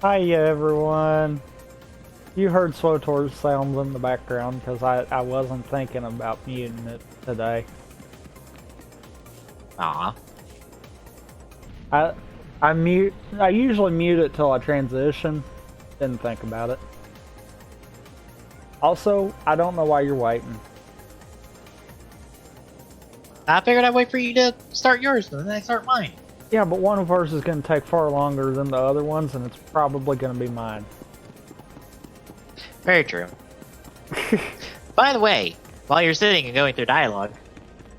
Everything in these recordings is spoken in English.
Hi everyone. You heard Swotor's sounds in the background because I wasn't thinking about muting it today. Aw. I usually mute it till I transition. Didn't think about it. Also, I don't know why you're waiting. I figured I'd wait for you to start yours, and then I start mine. Yeah, but one of ours is going to take far longer than the other ones, and it's probably going to be mine. Very true. By the way, while you're sitting and going through dialogue,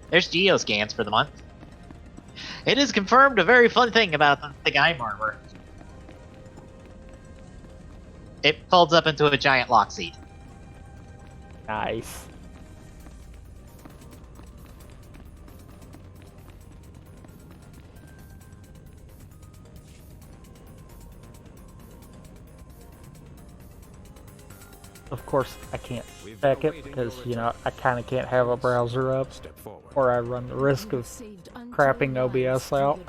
there's geoscans for the month. It is confirmed a very fun thing about the Gaim armor. It folds up into a giant lock seat. Nice. Of course, I can't check it because, you know, I kind of can't have a browser up or I run the risk of crapping OBS out.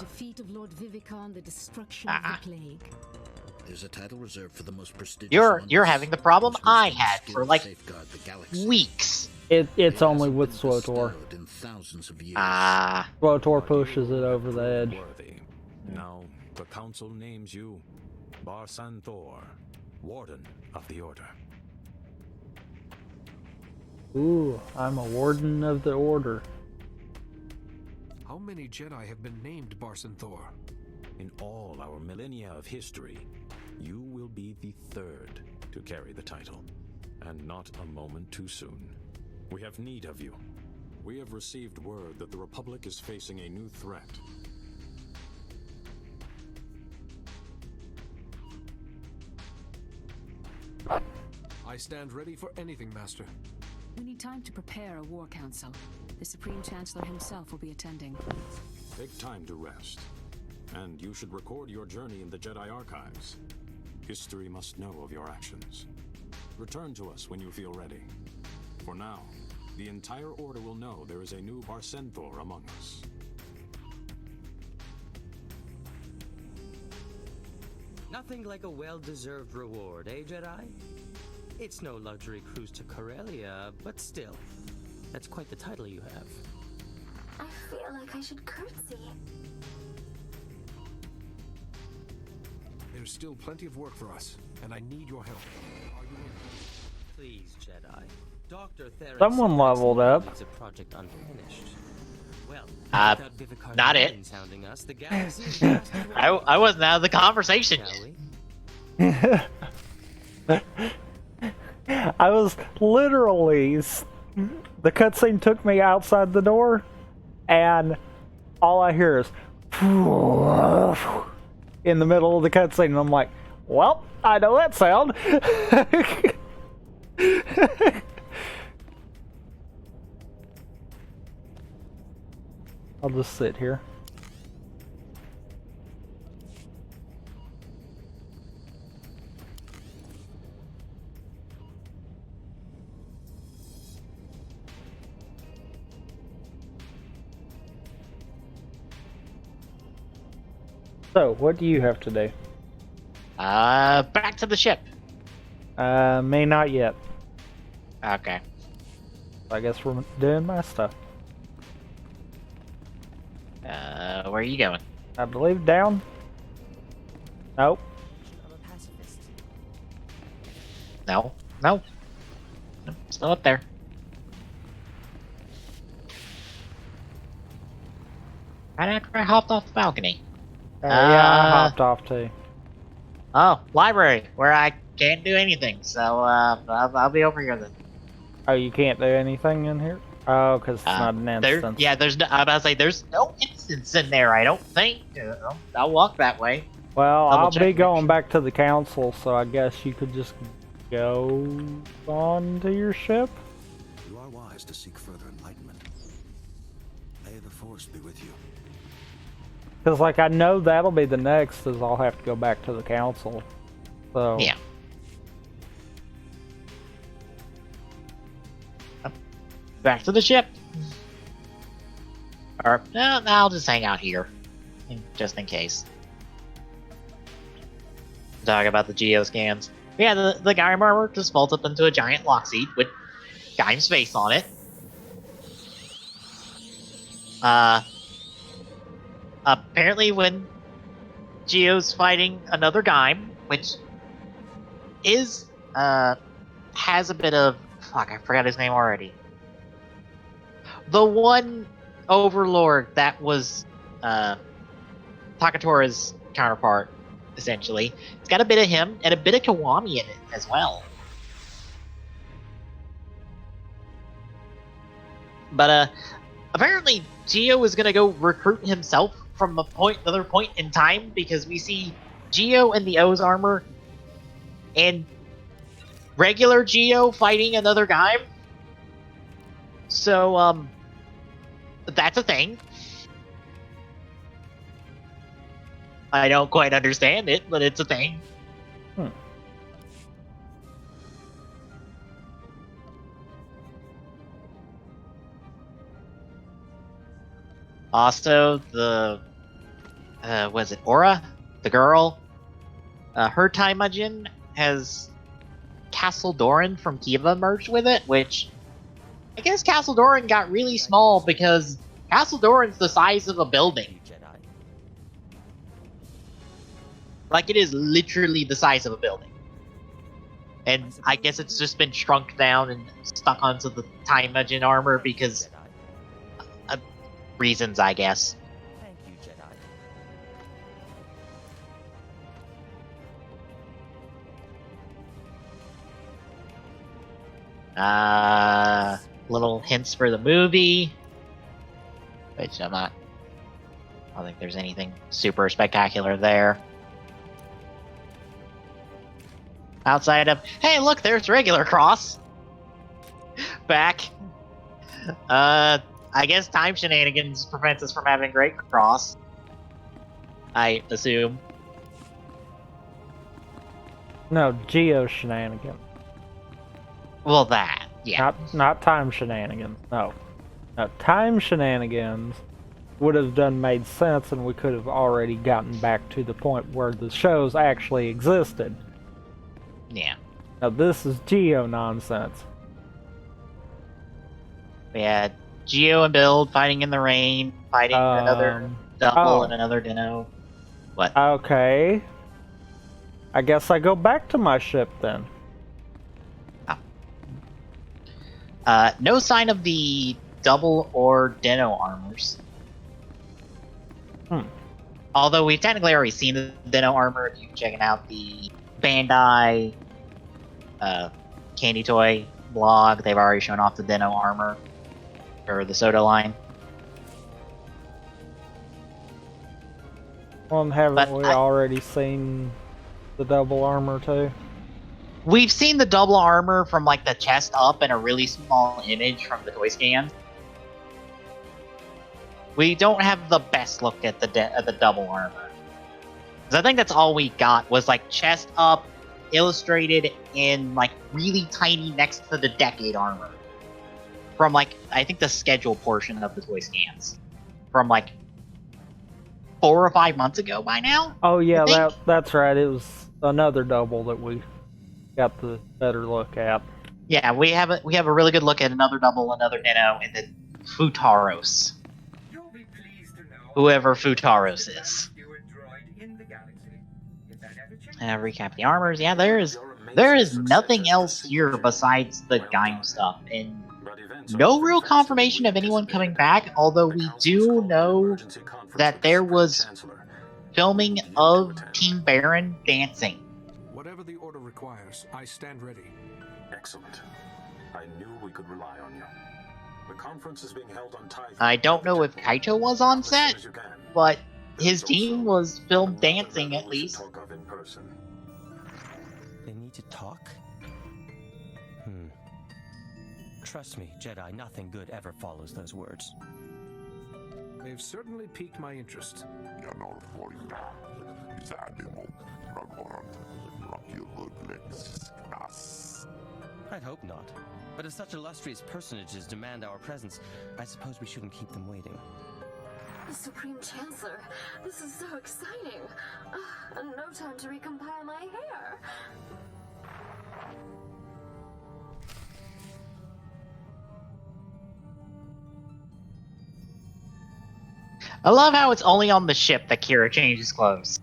There's a title reserved for the most prestigious You're having the problem I had for like weeks. It's only with Swotor. Swotor pushes it over the edge. Now, the council names you Barsan Thor, Warden of the Order. Ooh, I'm a Warden of the Order. How many Jedi have been named Barsan Thor? In all our millennia of history, you will be the third to carry the title, and not a moment too soon. We have need of you. We have received word that the Republic is facing a new threat. I stand ready for anything, Master. We need time to prepare a war council. The Supreme Chancellor himself will be attending. Take time to rest, and you should record your journey in the Jedi archives. History must know of your actions. Return to us when you feel ready. For now, the entire Order will know there is a new Barsan Thor among us. Nothing like a well-deserved reward, eh, Jedi? It's no luxury cruise to Corellia, but still, that's quite the title you have. I feel like I should curtsy. There's still plenty of work for us, and I need your help. Are you in? Please, Jedi. Dr. Theron Someone leveled up. leaves a project unfinished. Well, Not it. sounding us, the galaxy is vast and I wasn't out of the conversation shall yet. we? I was literally... The cutscene took me outside the door, and all I hear is... in the middle of the cutscene, and I'm like, well, I know that sound. I'll just sit here. So, what do you have to do? Back to the ship. Me not yet. Okay. I guess we're doing my stuff. Where are you going? I believe down. Nope. No. No. Still up there. Right after I hopped off the balcony. Yeah, I hopped off too. Oh, library, where I can't do anything, so I'll be over here then. Oh, you can't do anything in here? Oh, because it's not an instance. There's no, I'm about to say, there's no instance in there, I don't think. I'll walk that way. Well, I'll check, be make going sure. back to the council, so I guess you could just go on to your ship? You are wise to seek further enlightenment. May the Force be with you. Because, like, I know that'll be the next, is I'll have to go back to the council. So... Yeah. Back to the ship. Or, no, I'll just hang out here. Just in case. talk about the geoscans. Yeah, the Gaim armor just folds up into a giant lock seat with Gaim's face on it. Apparently when Geo's fighting another Gaim, which is, has a bit of... Fuck, I forgot his name already. The one overlord that was, Takatora's counterpart, essentially. It's got a bit of him and a bit of Kiwami in it as well. But apparently Geo is gonna go recruit himself from another point in time, because we see Geo in the O's armor and regular Geo fighting another guy. So that's a thing. I don't quite understand it, but it's a thing. Also, the was it Aura, the girl? Her Taimajin has Castle Doran from Kiva merged with it, which I guess Castle Doran got really small because Castle Doran's the size of a building. Like, it is literally the size of a building. And I guess it's just been shrunk down and stuck onto the Taimajin armor because reasons, I guess. Thank you, Jedi. Little hints for the movie, which I don't think there's anything super spectacular there. Outside of, hey, look, there's regular Cross. Back. I guess time shenanigans prevents us from having Great Cross. I assume. No, Geo shenanigans. Well, that, yeah. Not time shenanigans. No. No, time shenanigans would have made sense, and we could have already gotten back to the point where the shows actually existed. Yeah. Now this is Geo nonsense. We had Geo and Build fighting in the rain, fighting another double and another Dino. What? Okay. I guess I go back to my ship then. No sign of the double or Dino armors. Although we've technically already seen the Dino armor if you're checking out the Bandai Candy Toy blog. They've already shown off the Dino armor. Or the Soda line. Well, haven't we already seen the double armor too? We've seen the double armor from like the chest up and a really small image from the toy scan. We don't have the best look at the double armor. Because I think that's all we got was like chest up, illustrated in like really tiny next to the Decade armor. From like, I think the schedule portion of the toy scans. From like 4 or 5 months ago by now? Oh yeah, that's right. It was another double that we got the better look at. Yeah, we have a really good look at another double, another Dino, and then Futaros. Whoever Futaros is. Recap the armors. Yeah, there is nothing else here besides the Gaim stuff, and no real confirmation of anyone coming back, although we do know that there was filming of Team Baron dancing. Whatever the order requires, I stand ready. Excellent. I knew we could rely on you. The conference is being held on Tithe. I don't know if Kaito was on set, but his team was filmed dancing at least. They need to talk? Trust me, Jedi, nothing good ever follows those words. They've certainly piqued my interest. I'd hope not. But if such illustrious personages demand our presence, I suppose we shouldn't keep them waiting. Supreme Chancellor, this is so exciting. And no time to recompile my hair. I love how it's only on the ship that Kira changes clothes.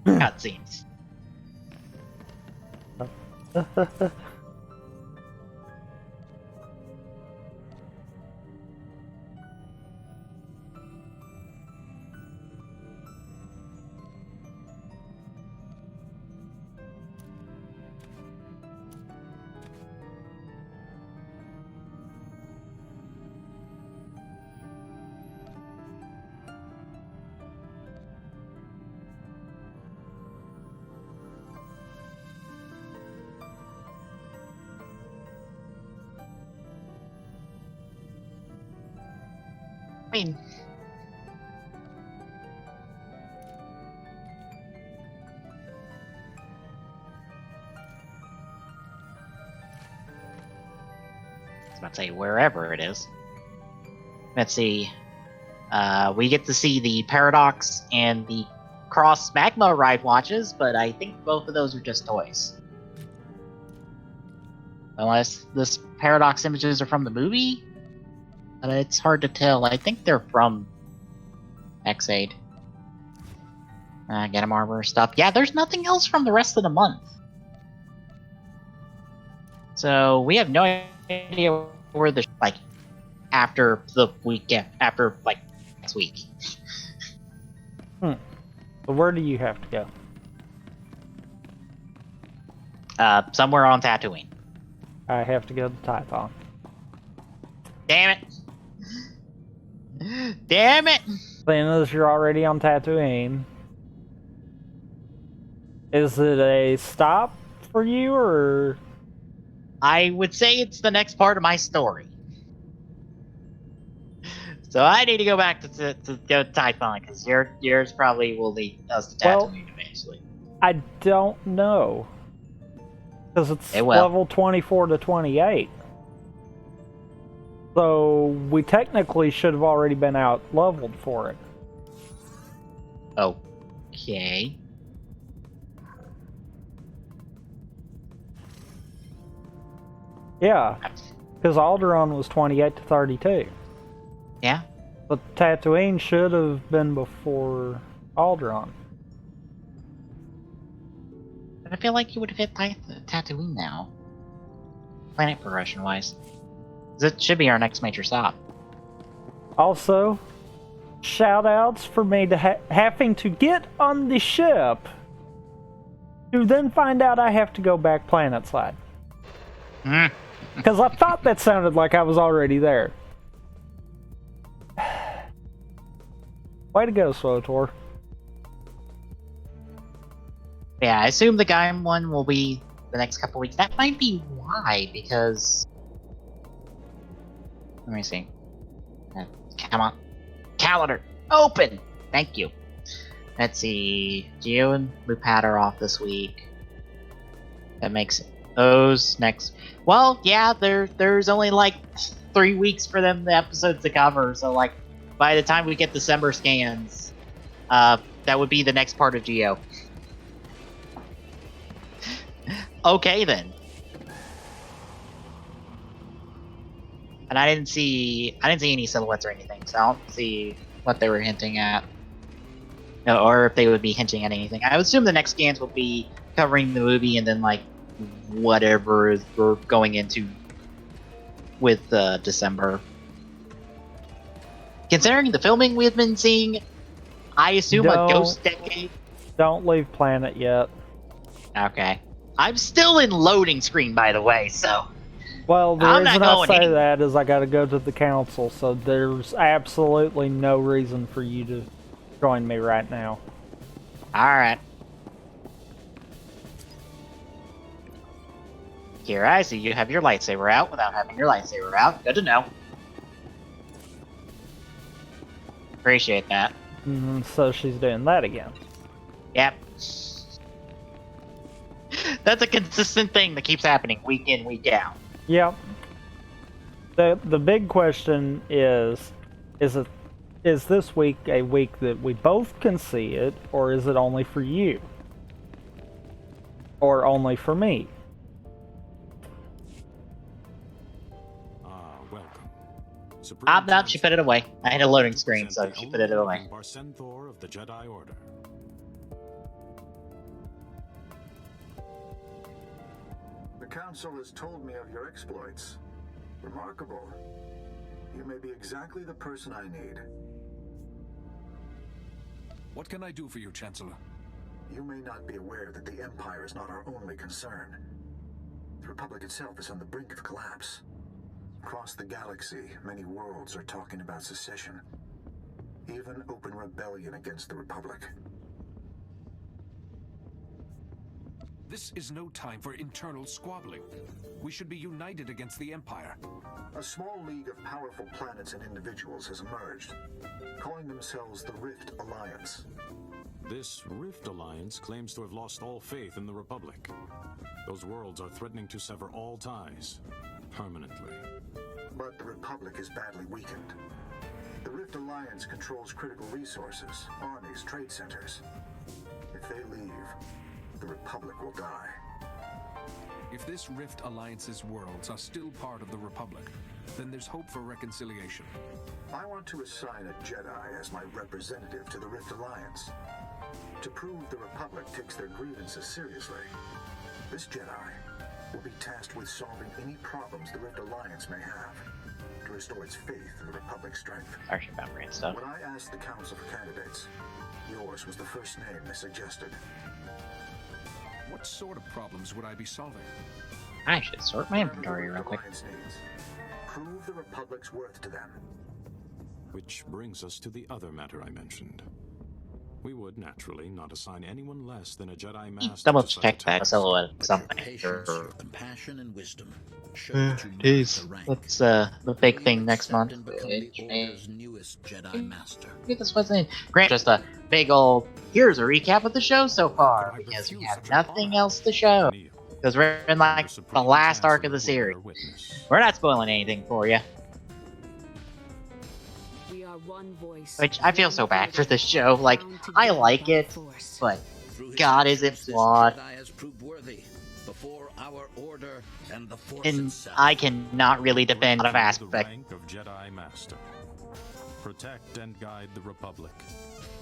Cutscenes. I mean, I was about to say wherever it is. Let's see. We get to see the Paradox and the Cross Magma ride watches, but I think both of those are just toys. Unless this Paradox images are from the movie? But it's hard to tell. I think they're from X8. Get 'em armor stuff. Yeah, there's nothing else from the rest of the month. So we have no idea where the like after the weekend after like next week. So where do you have to go? Somewhere on Tatooine. I have to go to Tython. Damn it! Damn it! Seeing as you're already on Tatooine, is it a stop for you, or? I would say it's the next part of my story. So I need to go back to go to Tython, because yours probably will lead us to Tatooine eventually. I don't know. Because it's It will. level 24 to 28. So we technically should have already been out leveled for it. Okay. Yeah. Because Alderaan was 28 to 32. Yeah. But Tatooine should have been before Alderaan. But I feel like you would have hit Tatooine now. Planet progression wise. It should be our next major stop. Also, shout outs for me to having to get on the ship to then find out I have to go back planetside. Because I thought that sounded like I was already there. Way to go, SWTOR. Yeah, I assume the Gaim one will be the next couple weeks. That might be why, because... Let me see. Come on. Calendar! Open! Thank you. Let's see. Geo and Lupat are off this week. That makes those next... Well, yeah, there's only like 3 weeks for them, the episodes to cover, so like, by the time we get December scans, that would be the next part of Geo. Okay, then. And I didn't see any silhouettes or anything, so I don't see what they were hinting at. No, or if they would be hinting at anything. I would assume the next scans will be covering the movie and then, like, whatever we're going into with December. Considering the filming we've been seeing, I assume a Ghost Decade... Don't leave planet yet. Okay. I'm still in loading screen, by the way, so... Well, the I'm reason not I going say any- that is I gotta go to the council, so there's absolutely no reason for you to join me right now. Alright. Here, I see you have your lightsaber out without having your lightsaber out. Good to know. Appreciate that. So she's doing that again. Yep. That's a consistent thing that keeps happening week in, week out. Yep. The big question is it is this week a week that we both can see it, or is it only for you? Or only for me? Welcome. No, she put it away. I had a loading screen, so she put it away. Barcen Thor of the Jedi Order. The Council has told me of your exploits. Remarkable. You may be exactly the person I need. What can I do for you, Chancellor? You may not be aware that the Empire is not our only concern. The Republic itself is on the brink of collapse. Across the galaxy, many worlds are talking about secession. Even open rebellion against the Republic. This is no time for internal squabbling. We should be united against the Empire. A small league of powerful planets and individuals has emerged, calling themselves the Rift Alliance. This Rift Alliance claims to have lost all faith in the Republic. Those worlds are threatening to sever all ties, permanently. But the Republic is badly weakened. The Rift Alliance controls critical resources, armies, trade centers. If they leave, the Republic will die. If this Rift Alliance's worlds are still part of the Republic, then there's hope for reconciliation. I want to assign a Jedi as my representative to the Rift Alliance. To prove the Republic takes their grievances seriously, this Jedi will be tasked with solving any problems the Rift Alliance may have to restore its faith in the Republic's strength. Archie memory and stuff. When I asked the Council for candidates, yours was the first name they suggested. What sort of problems would I be solving? I should sort my inventory real quick. Prove the Republic's worth to them. Which brings us to the other matter I mentioned. We would naturally not assign anyone less than a Jedi Master. Double to such check a that task. silhouette something. Patience, your compassion, and wisdom. Show that you merit Jeez, the rank. that's the big thing next month. And become the Order's newest Jedi Master. This wasn't Grant. Just a big old. Here's a recap of the show so far because we have nothing else to show. Because we're in like the last arc of the series. We're not spoiling anything for you. We are one voice. Which I feel so bad for this show. Like I like it, but Through his God, is it actions, this flawed? Jedi has proved worthy before our Order and the Force And itself. I cannot really defend a lot of The aspects. rank of Jedi Master. Protect and guide the Republic.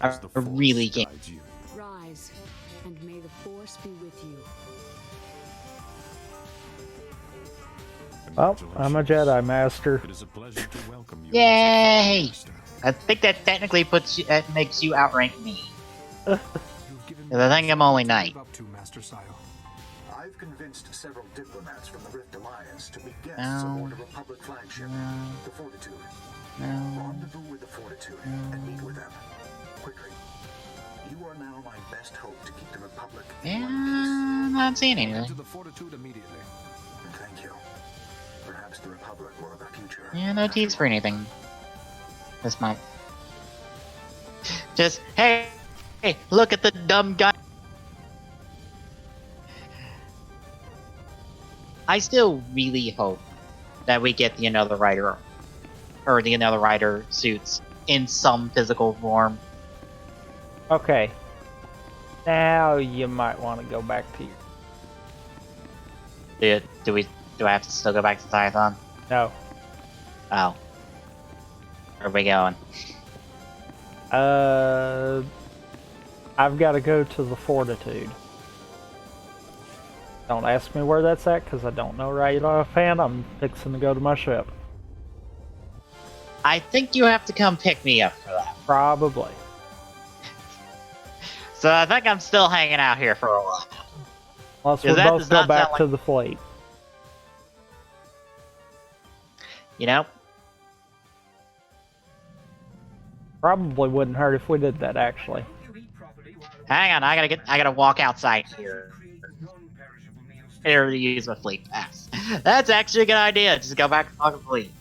I as the Force really can't. guides you. Rise, and may the Force be with you. Well, I'm a Jedi Master. It is a pleasure to welcome you. Yay! Master. I think that technically puts you, that makes you outrank me. You've given I think I'm only to knight. live up to, Master Sile. I've convinced several diplomats from the Rift Alliance to be guests No. aboard a Republic flagship, the Fortitude. No. Rendezvous with the Fortitude and meet with them. Quickly. You are now my best hope to keep the Republic in one I'm not seeing To anything. the Fortitude immediately. piece. And thank you. Perhaps the Republic will have a future. Yeah, no tease for anything this month. Just hey, look at the dumb guy. I still really hope that we get the Another Rider or the Another Rider suits in some physical form. Okay. Now you might want to go back to your... Do I have to still go back to Tython? No. Oh. Where are we going? I've got to go to the Fortitude. Don't ask me where that's at, because I don't know right offhand. I'm fixing to go to my ship. I think you have to come pick me up for that. Probably. So I think I'm still hanging out here for a while. Unless we Yeah, that both does go not back sound to like- the fleet. You know? Probably wouldn't hurt if we did that, actually. Hang on, I gotta walk outside here. Here to use my fleet pass. That's actually a good idea. Just go back to fucking fleet.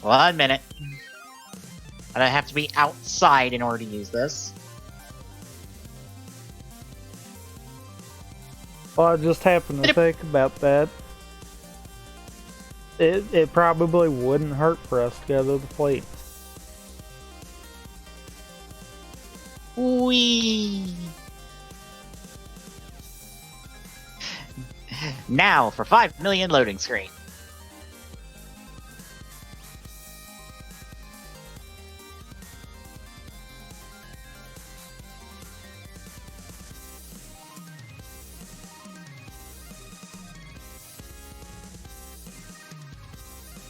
1 minute. And I have to be outside in order to use this. Well, I just happened to think about that. It probably wouldn't hurt for us to go to the fleet. Now for 5 million loading screen.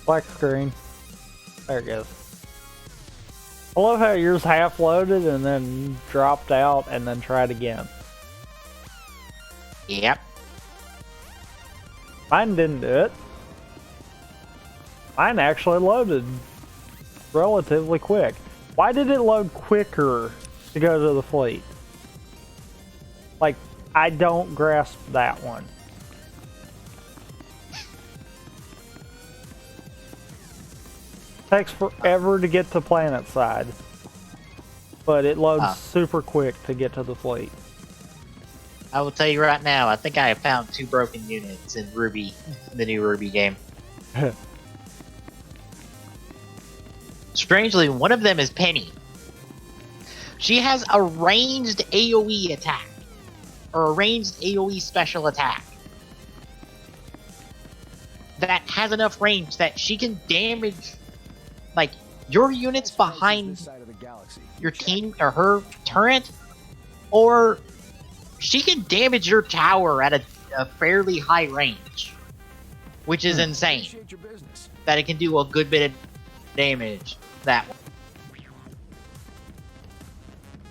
Black screen. There it goes. I love how yours half loaded and then dropped out and then tried again. Yep. Mine didn't do it. Mine actually loaded relatively quick. Why did it load quicker to go to the fleet? Like, I don't grasp that one. Takes forever to get to planet side, but it loads super quick to get to the fleet. I will tell you right now, I think I have found 2 broken units in Ruby, the new Ruby game. Strangely, one of them is Penny. She has a ranged AoE attack, or a ranged AoE special attack, that has enough range that she can damage, like, your units behind your team, or her turret, or she can damage your tower at a fairly high range, which is insane. That it can do a good bit of damage that way.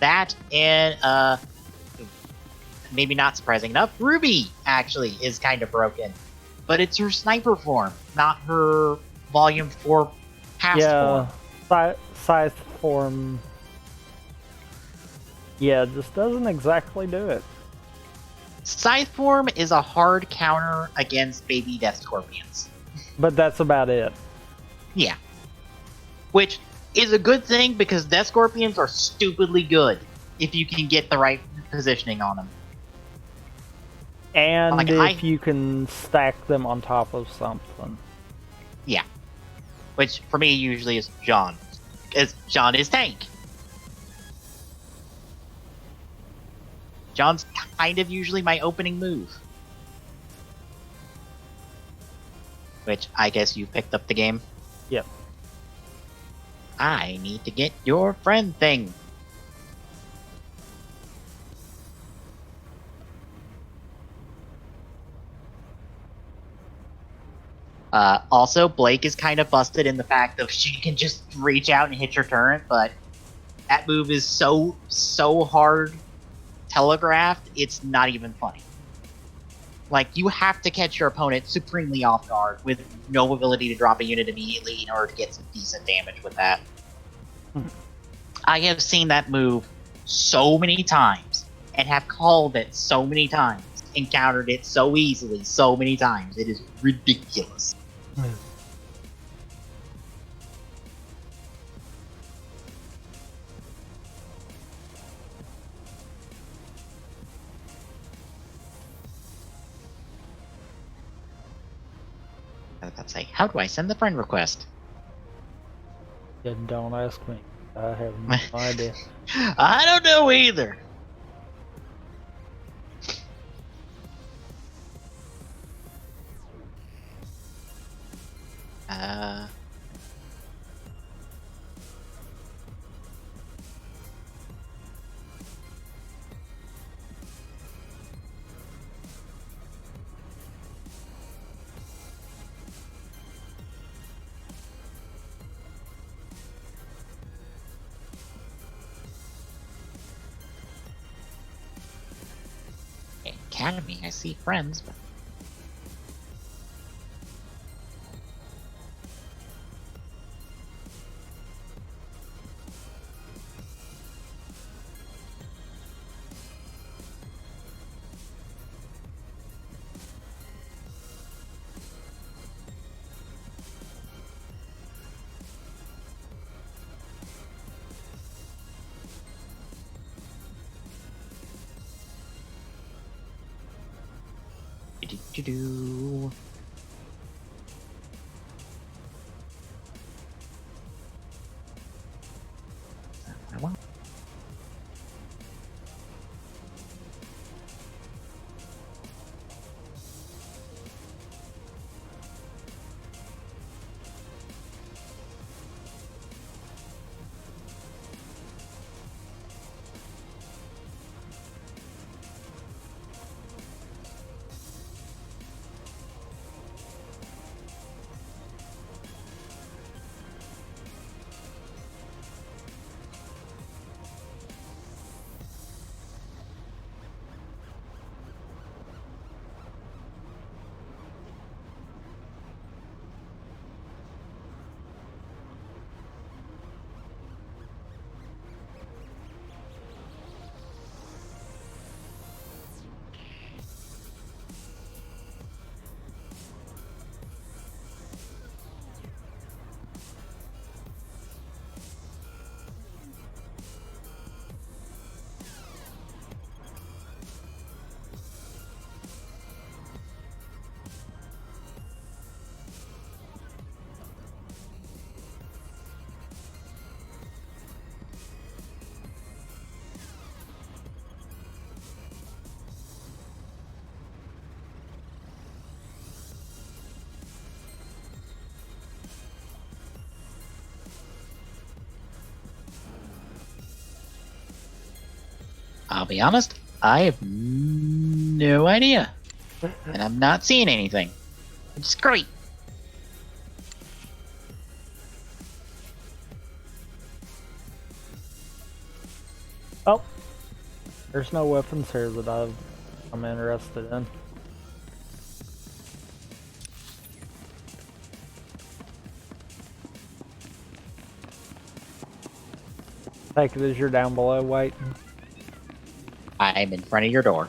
That and maybe not surprising enough, Ruby actually is kind of broken, but it's her sniper form, not her volume 4 past form. Scythe form. Yeah, just doesn't exactly do it. Scythe form is a hard counter against baby Death Scorpions. But that's about it. Yeah. Which is a good thing because Death Scorpions are stupidly good if you can get the right positioning on them. And like if you can stack them on top of something. Yeah. Which for me usually is John. Because John is tank. John's kind of usually my opening move. Which I guess you picked up the game? Yep. I need to get your friend thing. Also, Blake is kind of busted in the fact that she can just reach out and hit your turret, but that move is so hard telegraphed, it's not even funny. Like, you have to catch your opponent supremely off guard with no ability to drop a unit immediately in order to get some decent damage with that. I have seen that move so many times and have called it so many times, encountered it so easily so many times. It is ridiculous. I was about to say, how do I send the friend request? Yeah, don't ask me. I have no idea. I don't know either. Academy, I see friends, but... Do-do-do-do. I want. I'll be honest, I have no idea. And I'm not seeing anything. It's great. Oh, there's no weapons here that I'm interested in. Take it as you're down below waiting. I'm in front of your door.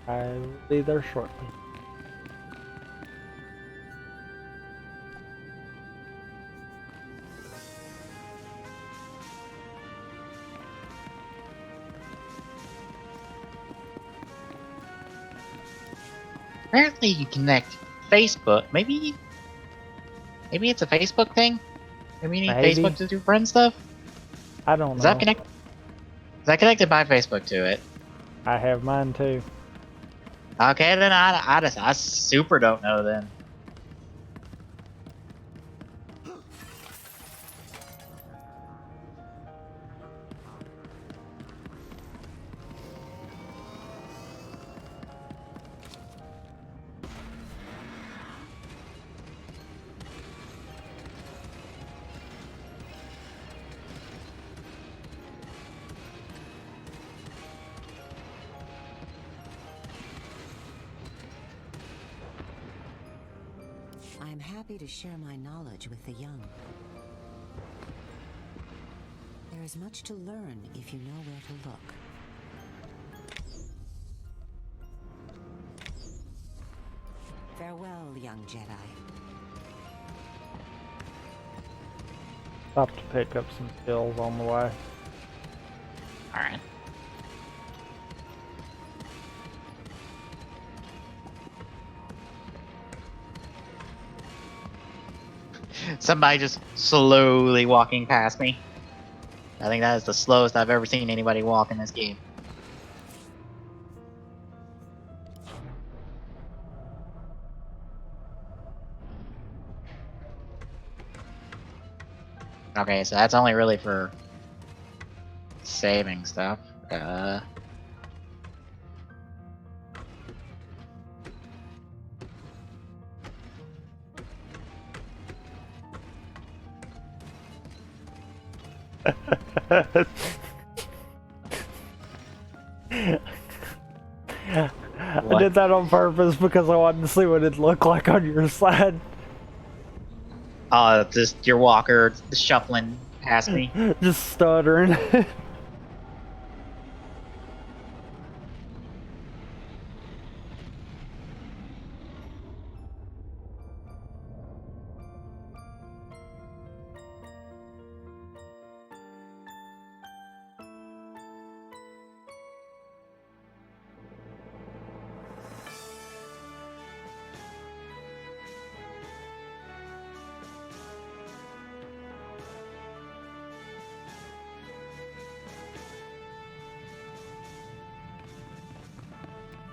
I will be there shortly. Apparently you connect Facebook. Maybe it's a Facebook thing? Maybe you need Facebook to do friend stuff? I don't know. Is that connected by Facebook to it? I have mine too. Okay, then I super don't know then. I am happy to share my knowledge with the young. There is much to learn if you know where to look. Farewell, young Jedi. Stop to pick up some skills on the way. Alright. Somebody just slowly walking past me. I think that is the slowest I've ever seen anybody walk in this game. Okay, so that's only really for saving stuff. I did that on purpose because I wanted to see what it'd look like on your side. Just your walker shuffling past me. Just stuttering.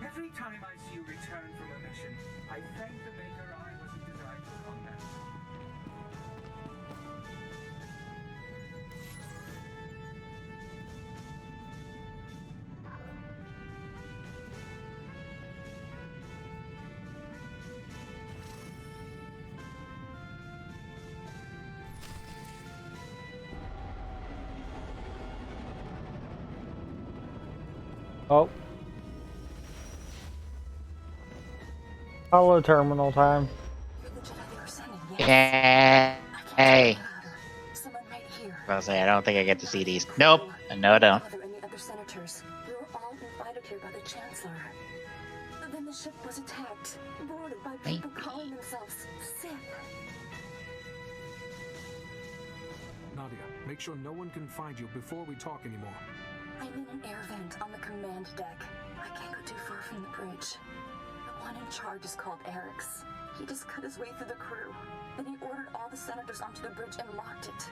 Every time I see you return from a mission, I thank the Maker I wasn't designed for combat. Oh. Hollow terminal time. Yeah. Hey. I was saying, I don't think I get to see these. Nope. No, I don't. Any other senators. We were all invited here by the Chancellor. But then the ship was attacked, boarded by people calling themselves Sith. Nadia, make sure no one can find you before we talk anymore. I'm in an air vent on the command deck. I can't go too far from the bridge. The one in charge is called Eric's. He just cut his way through the crew. Then he ordered all the senators onto the bridge and locked it.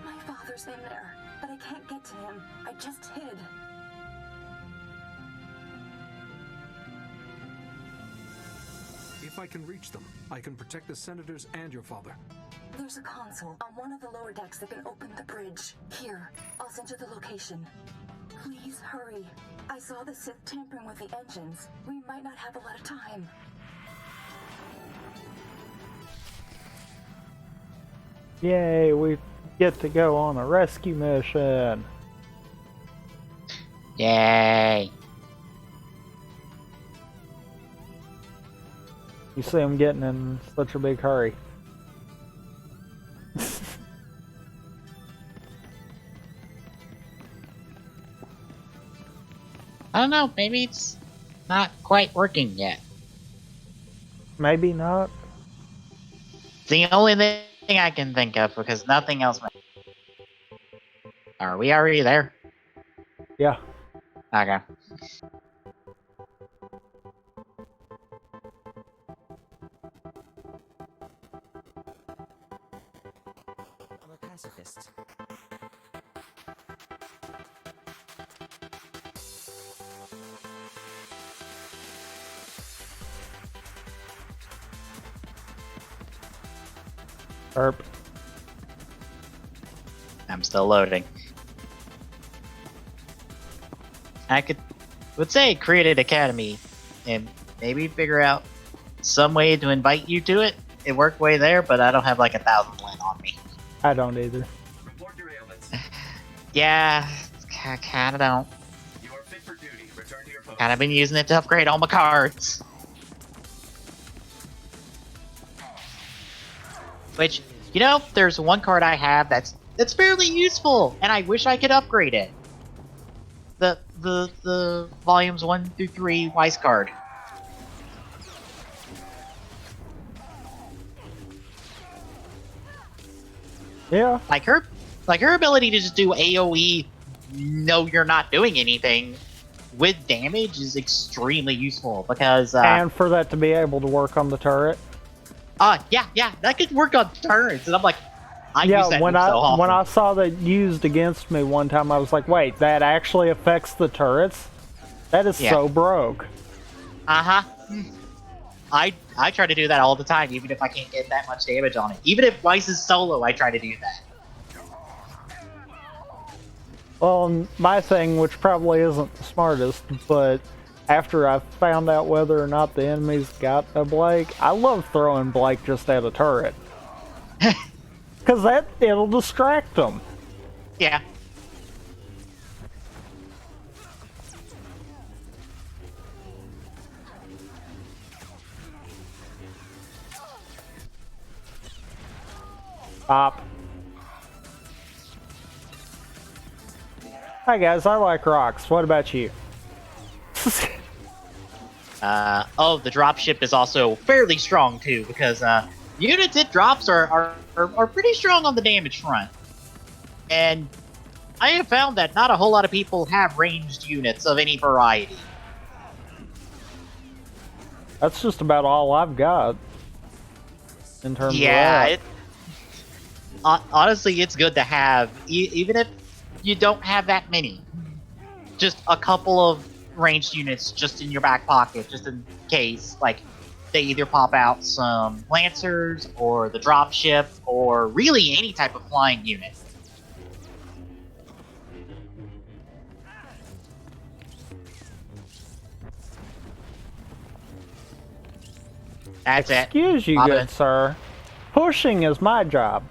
My father's in there, but I can't get to him. I just hid. If I can reach them, I can protect the senators and your father. There's a console on one of the lower decks that can open the bridge. Here, I'll send you the location. Please hurry. I saw the Sith tampering with the engines. We might not have a lot of time. Yay, we get to go on a rescue mission. Yay. You see him getting in such a big hurry. I don't know, maybe it's not quite working yet. Maybe not. It's the only thing I can think of because nothing else. Are we already there? Yeah. Okay. I'm a pacifist. Herp. I'm still loading. I would say create an academy and maybe figure out some way to invite you to it. It worked way there, but I don't have like 1,000 lint on me. I don't either. Report derailments. Yeah, I kinda don't. You are fit for duty. Return to your post. Kinda been using it to upgrade all my cards. Which, you know, there's one card I have that's fairly useful, and I wish I could upgrade it. The volumes 1 through 3 Weiss card. Yeah. Like her ability to just do AoE, no, you're not doing anything with damage is extremely useful because and for that to be able to work on the turret. Yeah, that could work on turrets, and I'm like, I use that when move so often. when I saw that used against me one time, I was like, wait, that actually affects the turrets? That is so broke. I try to do that all the time, even if I can't get that much damage on it. Even if Weiss is solo, I try to do that. Well, my thing, which probably isn't the smartest, but after I found out whether or not the enemies got a Blake, I love throwing Blake just at a turret. Because it'll distract them. Yeah. Pop. Hi guys, I like rocks. What about you? The dropship is also fairly strong too, because units it drops are pretty strong on the damage front. And I have found that not a whole lot of people have ranged units of any variety. That's just about all I've got in terms of that. Honestly, it's good to have, even if you don't have that many. Just a couple of ranged units just in your back pocket, just in case, like, they either pop out some Lancers, or the dropship, or really any type of flying unit. That's it. Excuse you, good sir. Pushing is my job.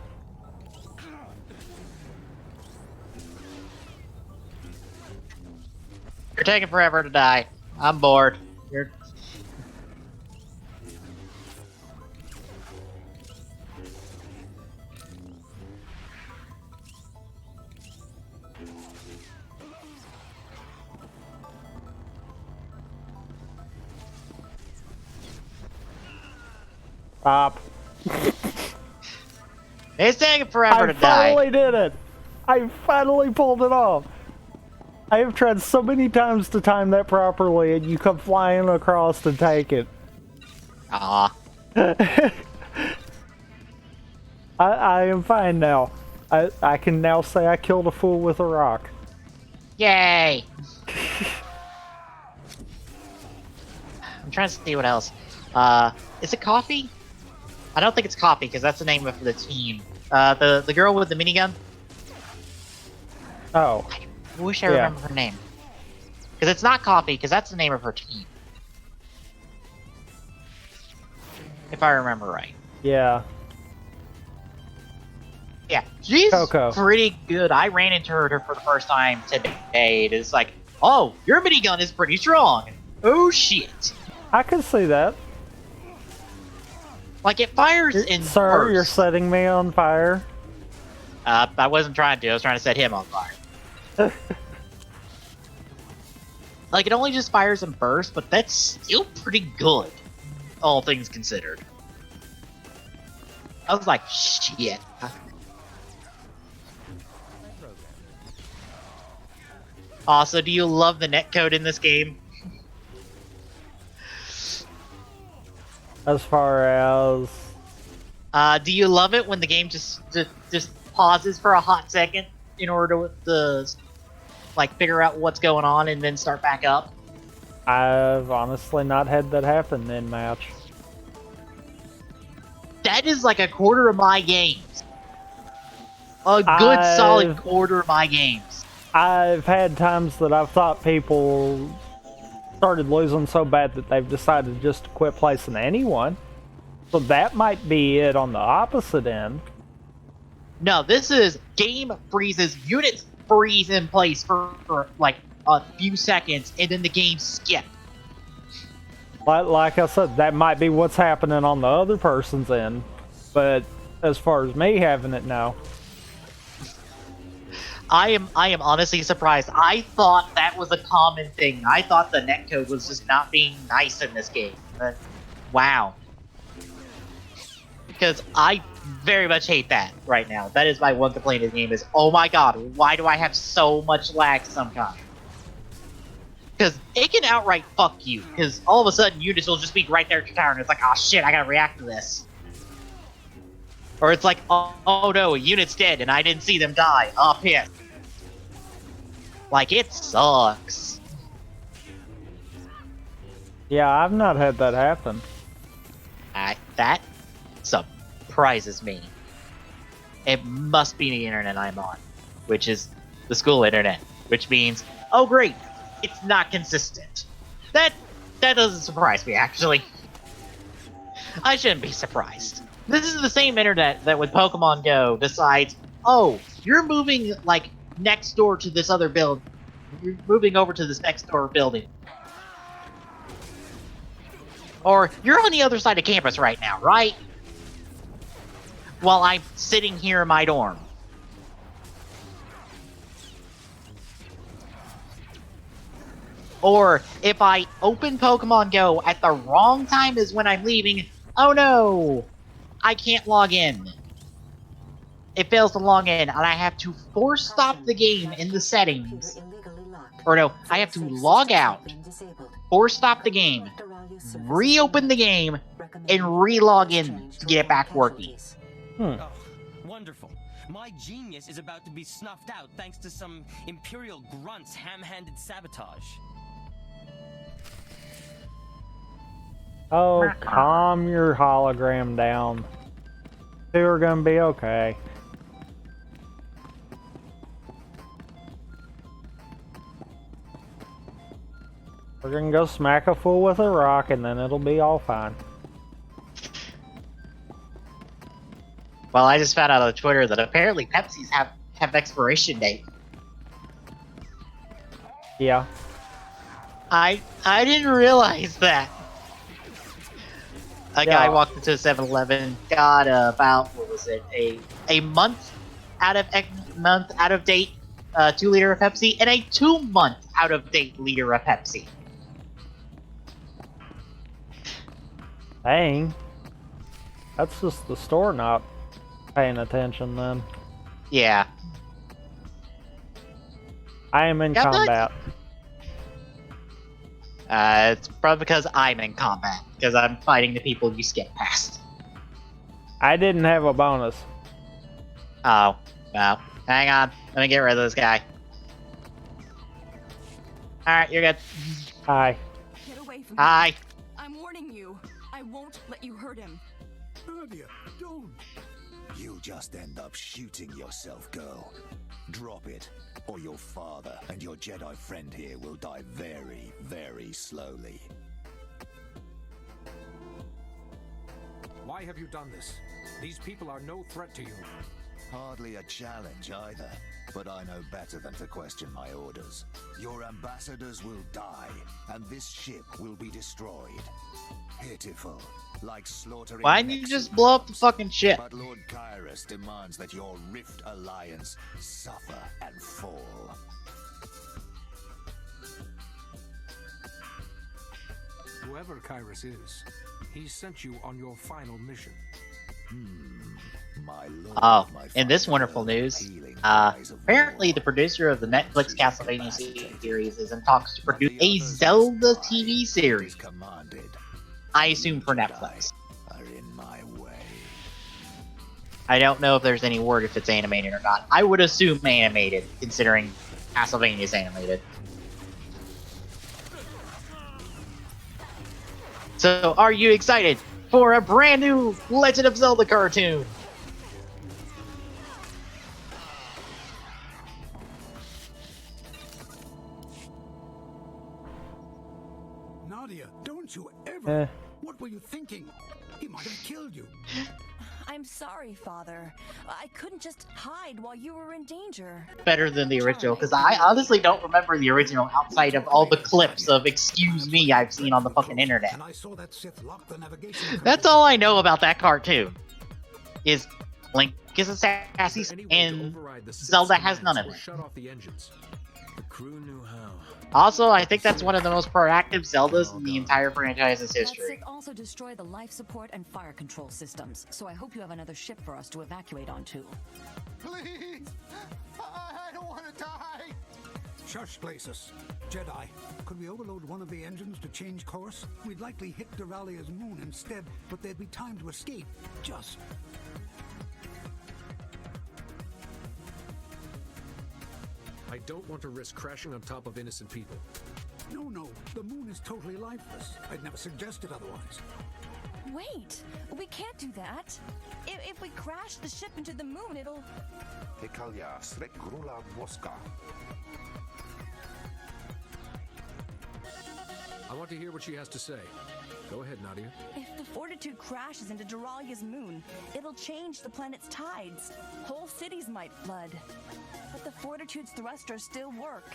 You're taking forever to die. I'm bored. You're... Pop. It's taking forever to die. I finally did it. I finally pulled it off. I have tried so many times to time that properly, and you come flying across to take it. Ah. I am fine now. I can now say I killed a fool with a rock. Yay! I'm trying to see what else. Is it coffee? I don't think it's coffee because that's the name of the team. The girl with the minigun. Oh. I wish I remember her name. Because it's not coffee because that's the name of her team. If I remember right. Yeah. Yeah, she's Coco. pretty good. I ran into her for the first time today. It's like, oh, your minigun is pretty strong. Oh shit. I can see that. Like it fires in Sir, bursts. you're setting me on fire. I wasn't trying to. I was trying to set him on fire. Like it only just fires in bursts, but that's still pretty good, all things considered. I was like, shit. Also, do you love the netcode in this game? As far as... do you love it when the game just pauses for a hot second in order to like figure out what's going on and then start back up? I've honestly not had that happen in match. That is like a quarter of my games. A good solid quarter of my games. I've had times that I've thought people started losing so bad that they've decided just to quit placing anyone. So that might be it on the opposite end. No, this is game freezes, units freeze in place for like a few seconds, and then the game skip. Like I said, that might be what's happening on the other person's end. But as far as me having it now... I am honestly surprised. I thought that was a common thing. I thought the netcode was just not being nice in this game. But wow. Because I very much hate that right now. That is my one complaint in the game is, oh my god, why do I have so much lag sometimes? Because it can outright fuck you. Because all of a sudden units will just be right there at your tower and it's like, oh shit, I gotta react to this. Or it's like, oh no, a unit's dead and I didn't see them die. Oh, piss. Like, it sucks. Yeah, I've not had that happen. That surprises me. It must be the internet I'm on, which is the school internet, which means, oh great, it's not consistent. That doesn't surprise me, actually. I shouldn't be surprised. This is the same internet that with Pokemon Go decides, oh, you're moving, like, next door to this other build. You're moving over to this next door building. Or, you're on the other side of campus right now, right? While I'm sitting here in my dorm. Or, if I open Pokemon Go at the wrong time as when I'm leaving, oh no! I can't log in. It fails to log in, and I have to force stop the game in the settings. Or no, I have to log out, force stop the game, reopen the game, and re-log in to get it back working. Oh, wonderful. My genius is about to be snuffed out thanks to some Imperial grunt's ham-handed sabotage. Oh, calm your hologram down. We're gonna be okay. We're gonna go smack a fool with a rock and then it'll be all fine. Well, I just found out on Twitter that apparently Pepsi's have expiration date. Yeah. I didn't realize that. A guy walked into 7-Eleven, got about, what was it, a month out of date 2-liter of Pepsi, and a 2-month out of date liter of Pepsi. Dang. That's just the store not paying attention then. Yeah. I am in combat. It's probably because I'm in combat, because I'm fighting the people you skip past. I didn't have a bonus. Oh. Wow. Hang on. Let me get rid of this guy. Alright, you're good. Hi. Get away from Hi. him. I'm warning you. I won't let you hurt him. Nadia, don't! You'll just end up shooting yourself, girl. Drop it, or your father and your Jedi friend here will die very, very slowly. Why have you done this? These people are no threat to you. Hardly a challenge either, but I know better than to question my orders. Your ambassadors will die, and this ship will be destroyed. Pitiful, like slaughtering. Why didn't you just blow up the fucking ship? But Lord Kyrus demands that your Rift Alliance suffer and fall. Whoever Kyrus is, he sent you on your final mission. My lord, Oh, my in this father, wonderful news, appealing cries of apparently war. the producer of the Netflix Castlevania series is in talks to produce a Zelda TV series. Commanded. I assume for Jedi Netflix. are in my way. I don't know if there's any word if it's animated or not. I would assume animated, considering Castlevania is animated. So, are you excited for a brand new Legend of Zelda cartoon? Nadia, don't you ever? Eh. What were you thinking? He might have killed you. I'm sorry, Father. I couldn't just hide while you were in danger. Better than the original, because I honestly don't remember the original outside of all the clips of "excuse me" I've seen on the fucking internet. And I saw that Sith lock the navigation. That's all I know about that cartoon. Is Link is a sassy, Is there any way to and override the Sith's Zelda has commands none of or it. Shut off the engines. The crew knew how. Also, I think that's one of the most proactive Zeldas in the entire franchise's That history. Sith also destroy the life support and fire control systems, so I hope you have another ship for us to evacuate onto. Please! I don't want to die! Shush, places. Jedi, could we overload one of the engines to change course? We'd likely hit Duralia's moon instead, but there'd be time to escape. Just... I don't want to risk crashing on top of innocent people. No, the moon is totally lifeless. I'd never suggested otherwise. Wait, we can't do that. If we crash the ship into the moon, it'll... I want to hear what she has to say. Go ahead, Nadia. If the Fortitude crashes into Duralia's moon, it'll change the planet's tides. Whole cities might flood. But the Fortitude's thrusters still work.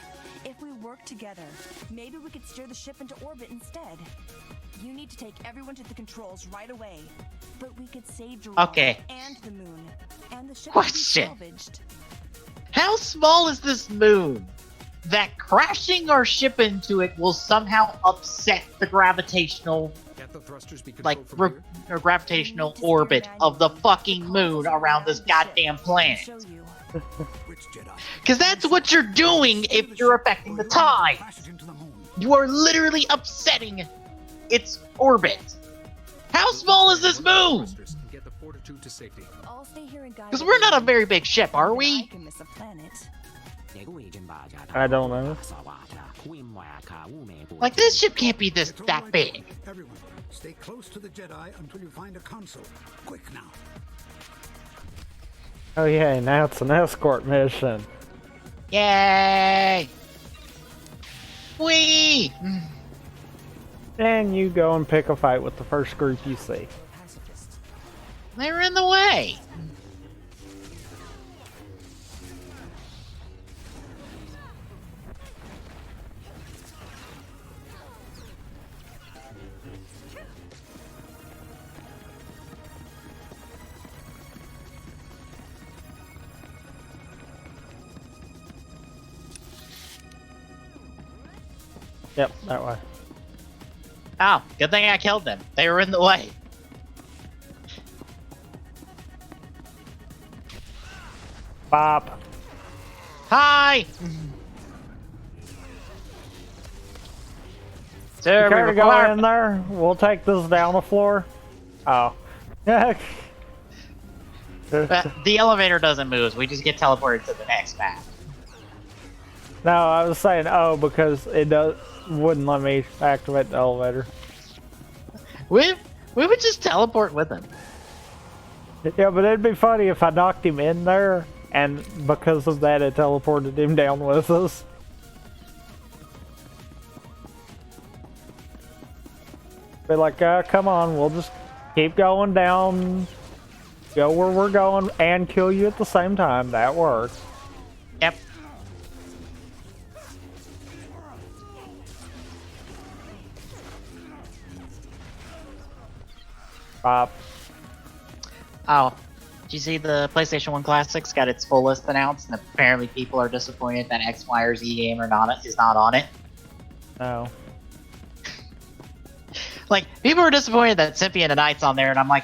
If we work together, maybe we could steer the ship into orbit instead. You need to take everyone to the controls right away. But we could save Duralia Okay. and the moon. And the ship Question. will be salvaged. How small is this moon that crashing our ship into it will somehow upset the gravitational, Can't the thrusters be like, controlled from here? or gravitational orbit of the fucking moon around this goddamn planet? Show you. Which Jedi? Because that's what you're doing if you're affecting the tide. Crashes into the moon. You are literally upsetting its orbit. How small is this moon? Thrusters and get the Fortitude to safety. I'll stay here and guide. Because we're not a very big ship, are I we? can miss a planet. I don't know. Like, this ship can't be It's all that right, big. Everyone, stay close to the Jedi until you find a console. Quick now. Oh yeah, now it's an escort mission. Yay! Whee! And you go and pick a fight with the first group you see. They were in the way. Yep, that way. Oh, good thing I killed them. They were in the way. Bop. Hi! Sir, You we care to go require... in there? We'll take this down the floor. Oh. But the elevator doesn't move. We just get teleported to the next map. No, I was saying because it wouldn't let me activate the elevator. We would just teleport with him. Yeah, but it'd be funny if I knocked him in there, and because of that, it teleported him down with us. Be like, come on, we'll just keep going down, go where we're going, and kill you at the same time. That works. Yep. Pop. Oh, did you see the PlayStation 1 Classics got its full list announced, and apparently people are disappointed that X, Y, or Z game is not on it? No. Like, people are disappointed that Symphony of the Night's on there, and I'm like,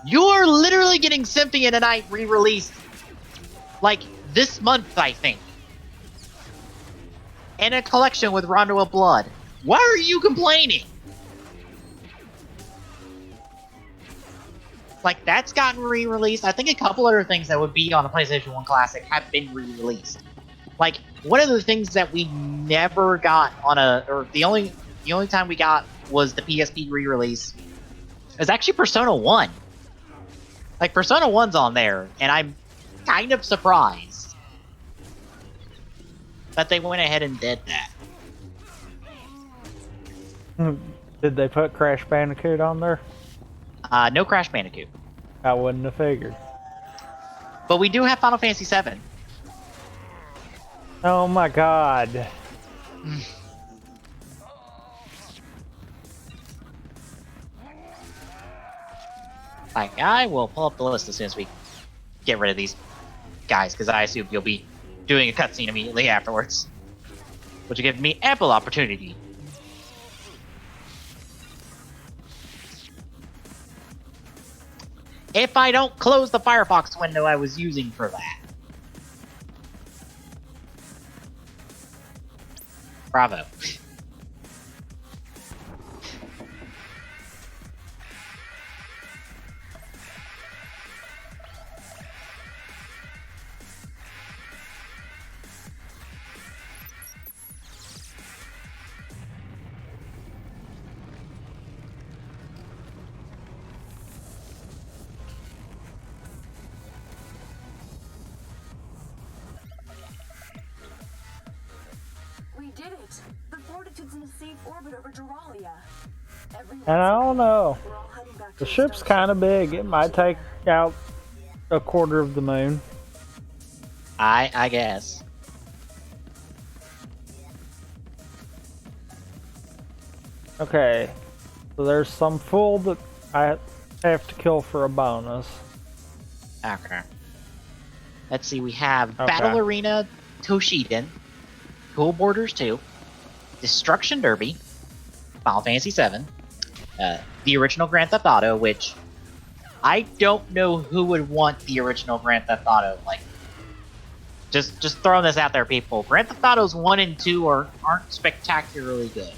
you're literally getting Symphony of the Night re-released, like, this month, I think. And a collection with Rondo of Blood. Why are you complaining? Like, that's gotten re-released. I think a couple other things that would be on a PlayStation 1 Classic have been re-released. Like, one of the things that we never got on the only time we got was the PSP re-release. Is actually Persona 1. Like, Persona 1's on there, and I'm kind of surprised that they went ahead and did that. Did they put Crash Bandicoot on there? No Crash Bandicoot. I wouldn't have figured. But we do have Final Fantasy VII. Oh my god. Like, I will pull up the list as soon as we get rid of these guys, because I assume you'll be doing a cutscene immediately afterwards. Which will give me ample opportunity. If I don't close the Firefox window I was using for that. Bravo. We did it! The Fortitude's in a safe orbit over Duralia. And I don't know. We're all heading back to The ship's kind of big. It might take out a quarter of the moon. I guess. Okay. So there's some fool that I have to kill for a bonus. Okay. Let's see, we have Okay. Battle Arena Toshiden, Cool Borders 2, Destruction Derby, Final Fantasy VII, the original Grand Theft Auto, which I don't know who would want the original Grand Theft Auto. Like, just throwing this out there, people. Grand Theft Autos 1 and 2 aren't spectacularly good.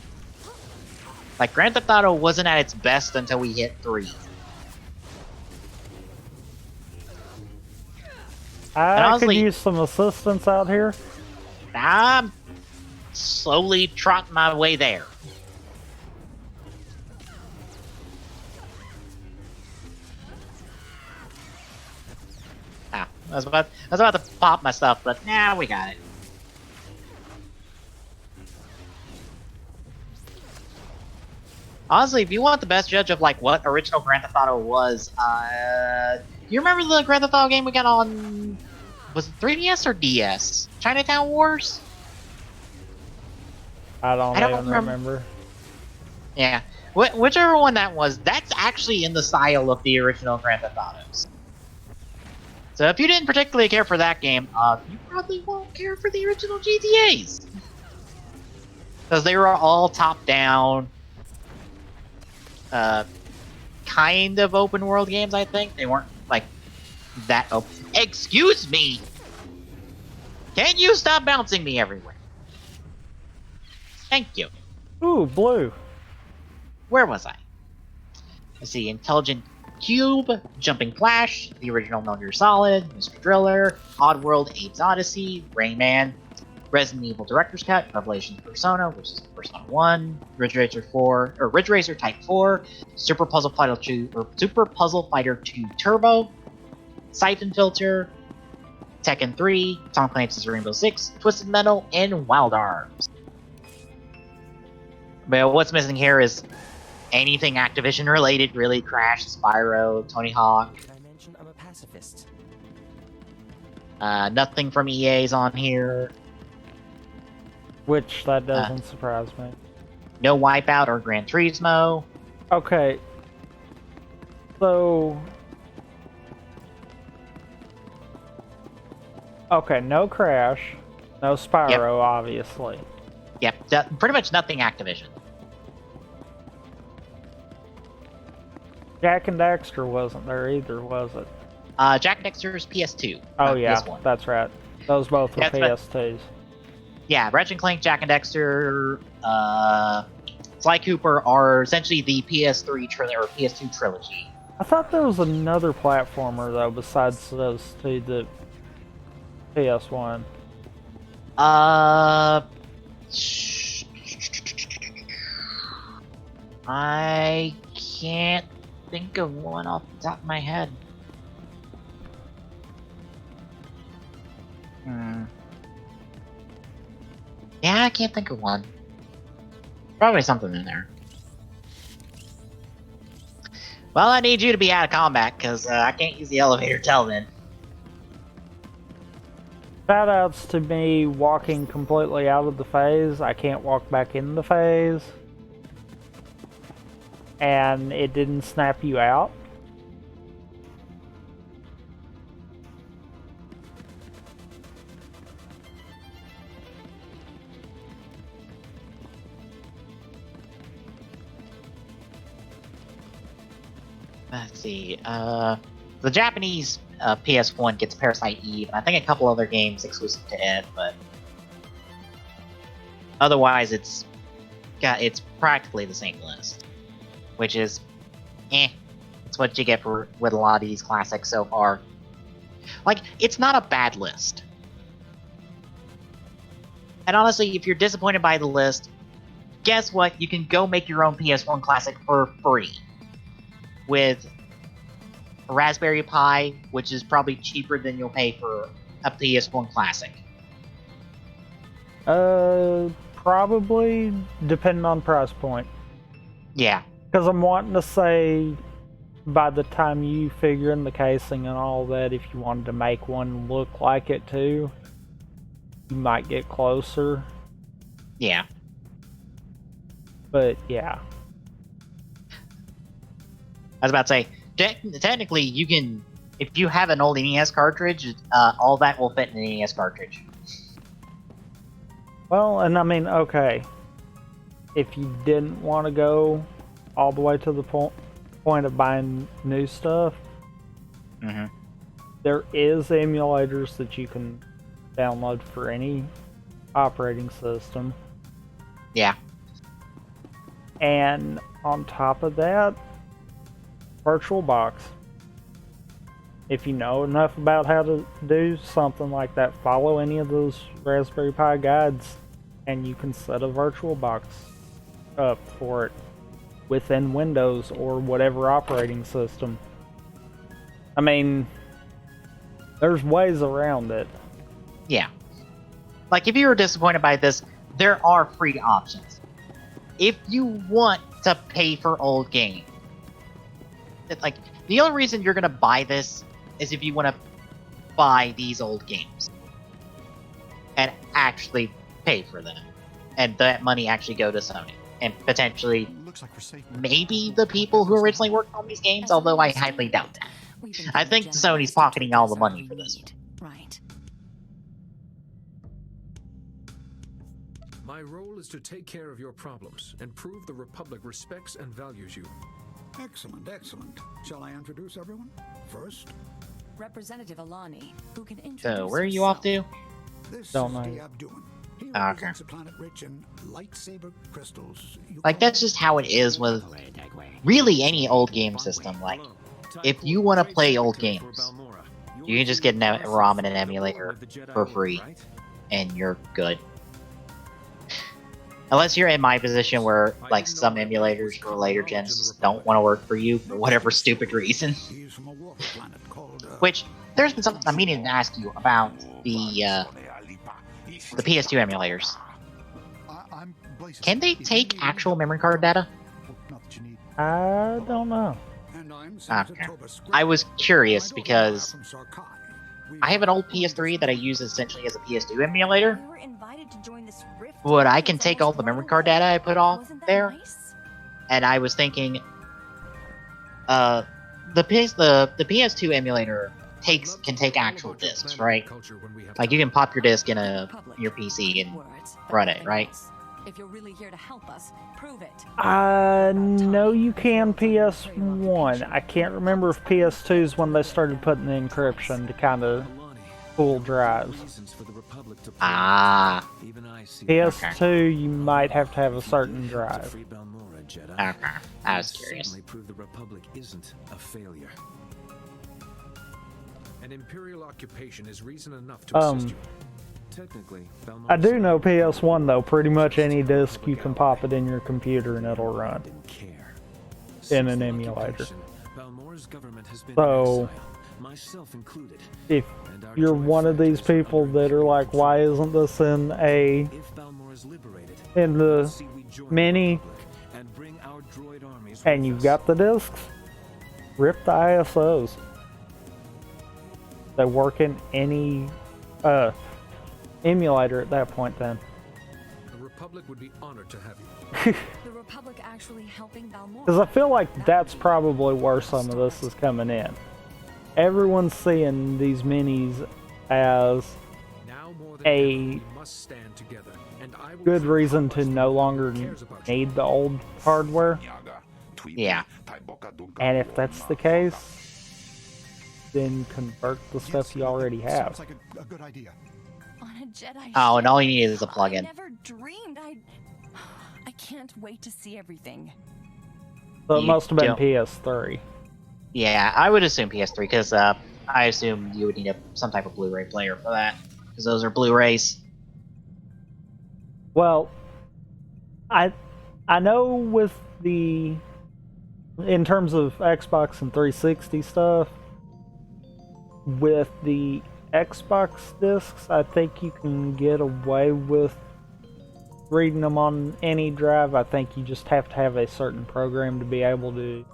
Like, Grand Theft Auto wasn't at its best until we hit 3. I honestly, could use some assistance out here. I'm slowly trotting my way there. I was about to pop my stuff, but nah, we got it. Honestly, if you want the best judge of like what original Grand Theft Auto was, you remember the Grand Theft Auto game we got on? Was it 3DS or DS? Chinatown Wars? I don't even remember. Yeah, whichever one that was, that's actually in the style of the original Grand Theft Autos. So if you didn't particularly care for that game, you probably won't care for the original GTAs. Because they were all top-down, kind of open-world games, I think. They weren't, like, that open. Excuse me! Can you stop bouncing me everywhere? Thank you. Ooh, blue. Where was I? Let's see, Intelligent Cube, Jumping Flash, the original Metal Gear Solid, Mr. Driller, Oddworld, Abe's Odyssey, Rayman, Resident Evil Director's Cut, Revelations Persona, which is Persona 1, Ridge Racer 4, or Ridge Racer Type 4, Super Puzzle Fighter 2, or Super Puzzle Fighter 2 Turbo, Siphon Filter, Tekken 3, Tom Clancy's Rainbow Six, Twisted Metal, and Wild Arms. But what's missing here is anything Activision related, really. Crash, Spyro, Tony Hawk. Did I mention I'm a pacifist? Nothing from EA's on here. Which, that doesn't surprise me. No Wipeout or Gran Turismo. Okay. So... Okay, no Crash. No Spyro, obviously. Yep, pretty much nothing Activision. Jak and Daxter wasn't there either, was it? Jak and Daxter's PS2. Oh yeah, PS1. that's right. Those both were PS2s. Yeah, Ratchet and Clank, Jak and Daxter, Sly Cooper are essentially the PS3 or PS2 trilogy. I thought there was another platformer though besides those two, the PS1. I can't think of one off the top of my head. Yeah, I can't think of one. Probably something in there. Well, I need you to be out of combat, because I can't use the elevator till then. Shoutouts to me walking completely out of the phase. I can't walk back in the phase. And it didn't snap you out. Let's see, the Japanese PS1 gets Parasite Eve, and I think a couple other games exclusive to it, but otherwise it's practically the same list, which is, it's what you get with a lot of these classics so far. Like, it's not a bad list. And honestly, if you're disappointed by the list, guess what? You can go make your own PS1 classic for free. With a Raspberry Pi, which is probably cheaper than you'll pay for a PS1 classic. Probably, depending on price point. Yeah. Because I'm wanting to say, by the time you figure in the casing and all that, if you wanted to make one look like it too, you might get closer. Yeah. But, yeah. I was about to say, technically, you can, if you have an old NES cartridge, all that will fit in an NES cartridge. Well, and I mean, okay, if you didn't want to go all the way to the point of buying new stuff, there is emulators that you can download for any operating system. Yeah. And on top of that, VirtualBox. If you know enough about how to do something like that, follow any of those Raspberry Pi guides, and you can set a VirtualBox up for it within Windows or whatever operating system. I mean, there's ways around it. Yeah. Like, if you were disappointed by this, there are free options. If you want to pay for old games, like, the only reason you're gonna buy this is if you want to buy these old games and actually pay for them, and that money actually go to Sony and potentially maybe the people who originally worked on these games, although I highly doubt that. I think Sony's pocketing all the money for this. Right. My role is to take care of your problems and prove the Republic respects and values you. Excellent, excellent. Shall I introduce everyone? First, Representative Alani, who can introduce So, where are you off to? this Don't is know. Abduin. He Okay. represents a planet rich in lightsaber crystals. Like, that's just how it is with really any old game system. Like, if you want to play old games, you can just get a ROM and an emulator for free, and you're good. Unless you're in my position where, like, some emulators for later gens just don't want to work for you for whatever stupid reason. Which, there's been something I'm meaning to ask you about the PS2 emulators. Can they take actual memory card data? I don't know. Okay. I was curious because I have an old PS3 that I use essentially as a PS2 emulator. But I can take all the memory card data I put off there, and I was thinking, the PS2 emulator can take actual discs, right? Like you can pop your disc in your PC and run it, right? If you're really here to help us, prove it. No, you can PS1. I can't remember if PS2 is when they started putting the encryption to kind of pull drives. Ah. PS2, you might have to have a certain drive. Okay, I was curious. Prove the Republic isn't a failure. An imperial occupation is reason enough to assist you. Technically, I do know PS1 though, pretty much any disc you can pop it in your computer and it'll run in an emulator. So, if you're one of these people that are like, why isn't this in the mini, and you've got the discs, rip the ISOs. They work in any emulator at that point then. The Republic would be honored to have you. The Republic actually helping Balmora. Because I feel like that's probably where some of this is coming in. Everyone's seeing these minis as a good reason to no longer need the old hardware. Yeah. And if that's the case, then convert the stuff you already have. Sounds like a good idea. On a Jedi Oh, and all you ship? need is a plug-in. I never dreamed I can't wait to see everything. So it You must have been don't- PS3. Yeah, I would assume PS3 because I assume you would need some type of Blu-ray player for that because those are Blu-rays. Well, I know with in terms of Xbox and 360 stuff, with the Xbox discs, I think you can get away with reading them on any drive. I think you just have to have a certain program to be able to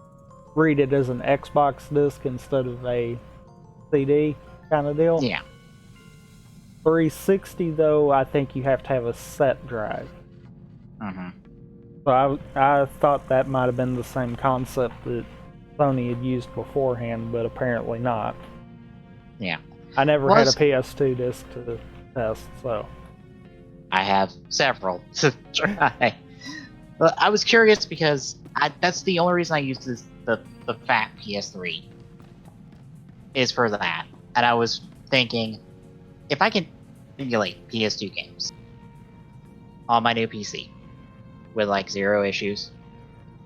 read it as an Xbox disc instead of a CD kind of deal. Yeah. 360 though, I think you have to have a set drive. Mm-hmm. So I thought that might have been the same concept that Sony had used beforehand, but apparently not. Yeah. I never had a PS2 disc to test, so. I have several to try. But I was curious because that's the only reason I used the fat PS3 is for that. And I was thinking, if I can emulate PS2 games on my new PC with like 0 issues,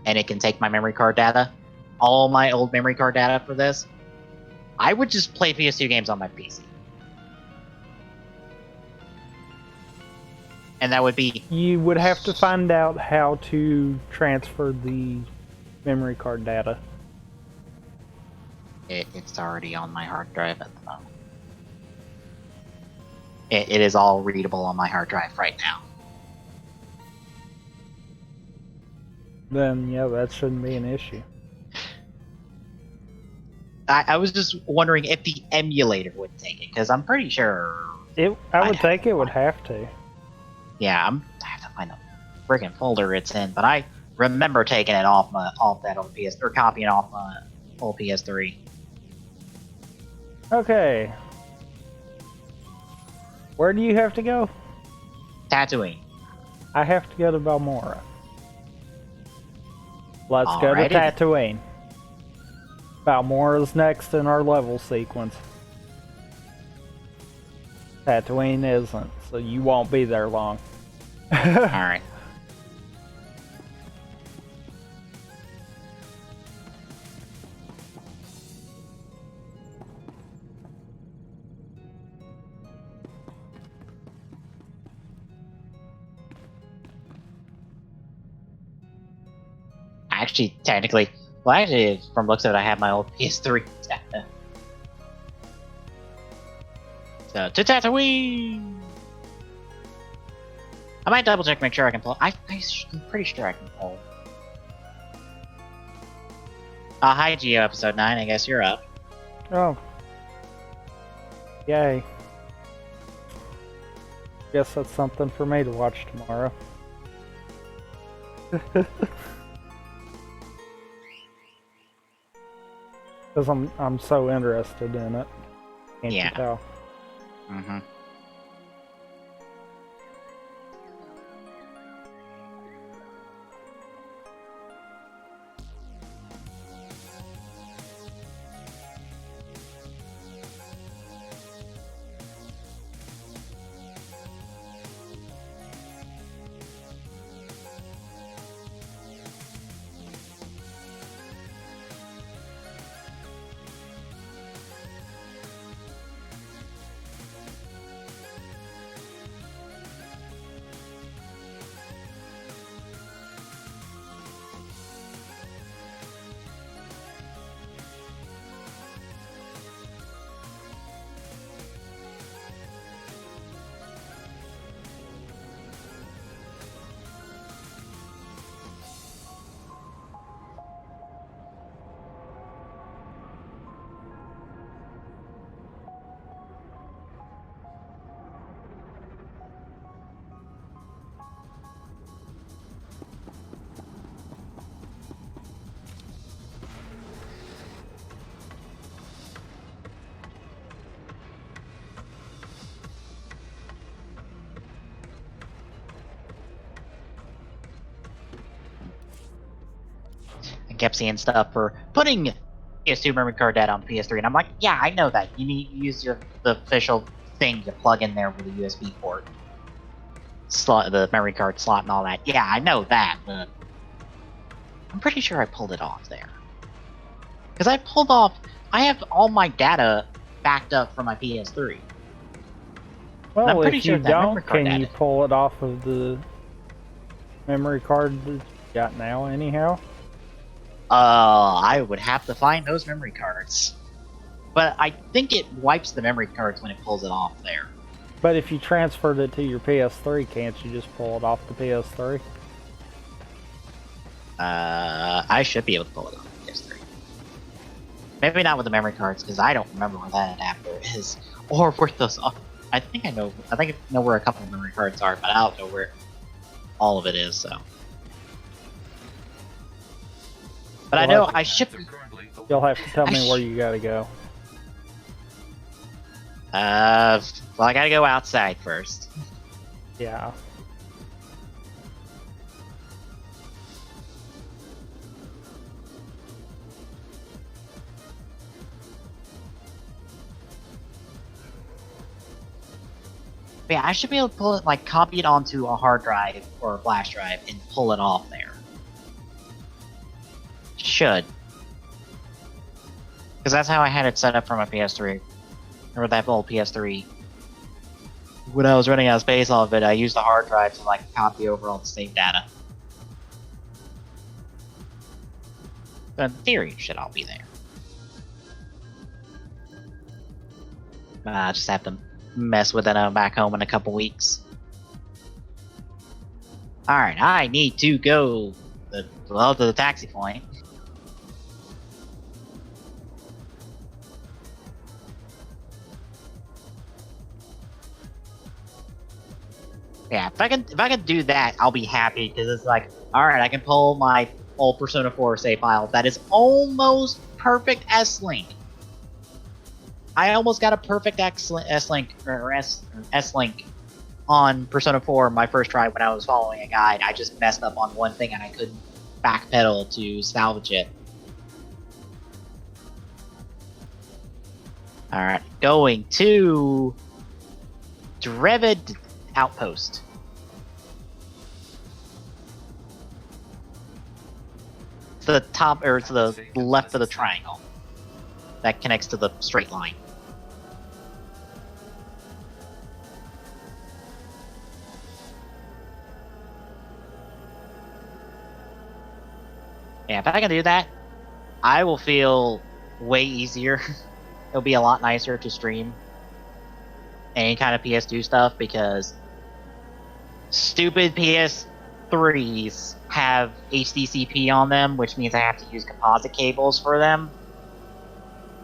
and it can take my memory card data, all my old memory card data for this, I would just play PS2 games on my PC. And that would be... You would have to find out how to transfer the memory card data. It's already on my hard drive at the moment. It is all readable on my hard drive right now. Then, yeah, that shouldn't be an issue. I was just wondering if the emulator would take it, because I'm pretty sure... I would think it would have to. Yeah, I have to find the friggin' folder it's in, but I remember taking it off that old PS... or copying off my old PS3. Okay. Where do you have to go? Tatooine. I have to go to Balmora. Let's go to Alrighty. Tatooine. Balmora's next in our level sequence. Tatooine isn't, so you won't be there long. Alright. Actually, technically, well, actually, from looks of it, I have my old PS3 data. So, to Tatooine! I might double check, make sure I can pull. I'm pretty sure I can pull. Hi, Geo, episode 9. I guess you're up. Oh. Yay. Guess that's something for me to watch tomorrow. Because I'm so interested in it. Can't you tell? Mm-hmm. I kept seeing stuff for putting PS2 memory card data on PS3, and I'm like, yeah, I know that. You need to use the official thing to plug in there with a USB port. Slot, the memory card slot and all that. Yeah, I know that, but I'm pretty sure I pulled it off there. Because I have all my data backed up from my PS3. Well, I'm pretty if sure you that memory don't, card can you data. pull it off of the memory card that you got now anyhow? I would have to find those memory cards. But I think it wipes the memory cards when it pulls it off there. But if you transferred it to your PS3, can't you just pull it off the PS3? I should be able to pull it off the PS3. Maybe not with the memory cards, because I don't remember where that adapter is. Or where those are. I think I know where a couple of memory cards are, but I don't know where all of it is, so. But I know I should. You'll have to tell me where you gotta go. Well, I gotta go outside first. Yeah. But yeah, I should be able to pull it, like, copy it onto a hard drive or a flash drive and pull it off there. Should. Because that's how I had it set up for my PS3. Or that old PS3. When I was running out of space off of it, I used the hard drive to, like, copy over all the save data. But in theory, it should all be there. I just have to mess with it back home in a couple weeks. Alright, I need to go to the taxi point. Yeah, if I can do that, I'll be happy, because it's like, alright, I can pull my old Persona 4 save file that is almost perfect S-Link. I almost got a perfect S-Link on Persona 4 my first try when I was following a guide. I just messed up on one thing and I couldn't backpedal to salvage it. Alright, going to Drevid Outpost. To the top, or to the left of the triangle that connects to the straight line. Yeah, if I can do that, I will feel way easier. It'll be a lot nicer to stream any kind of PS2 stuff because stupid PS3s have HDCP on them, which means I have to use composite cables for them.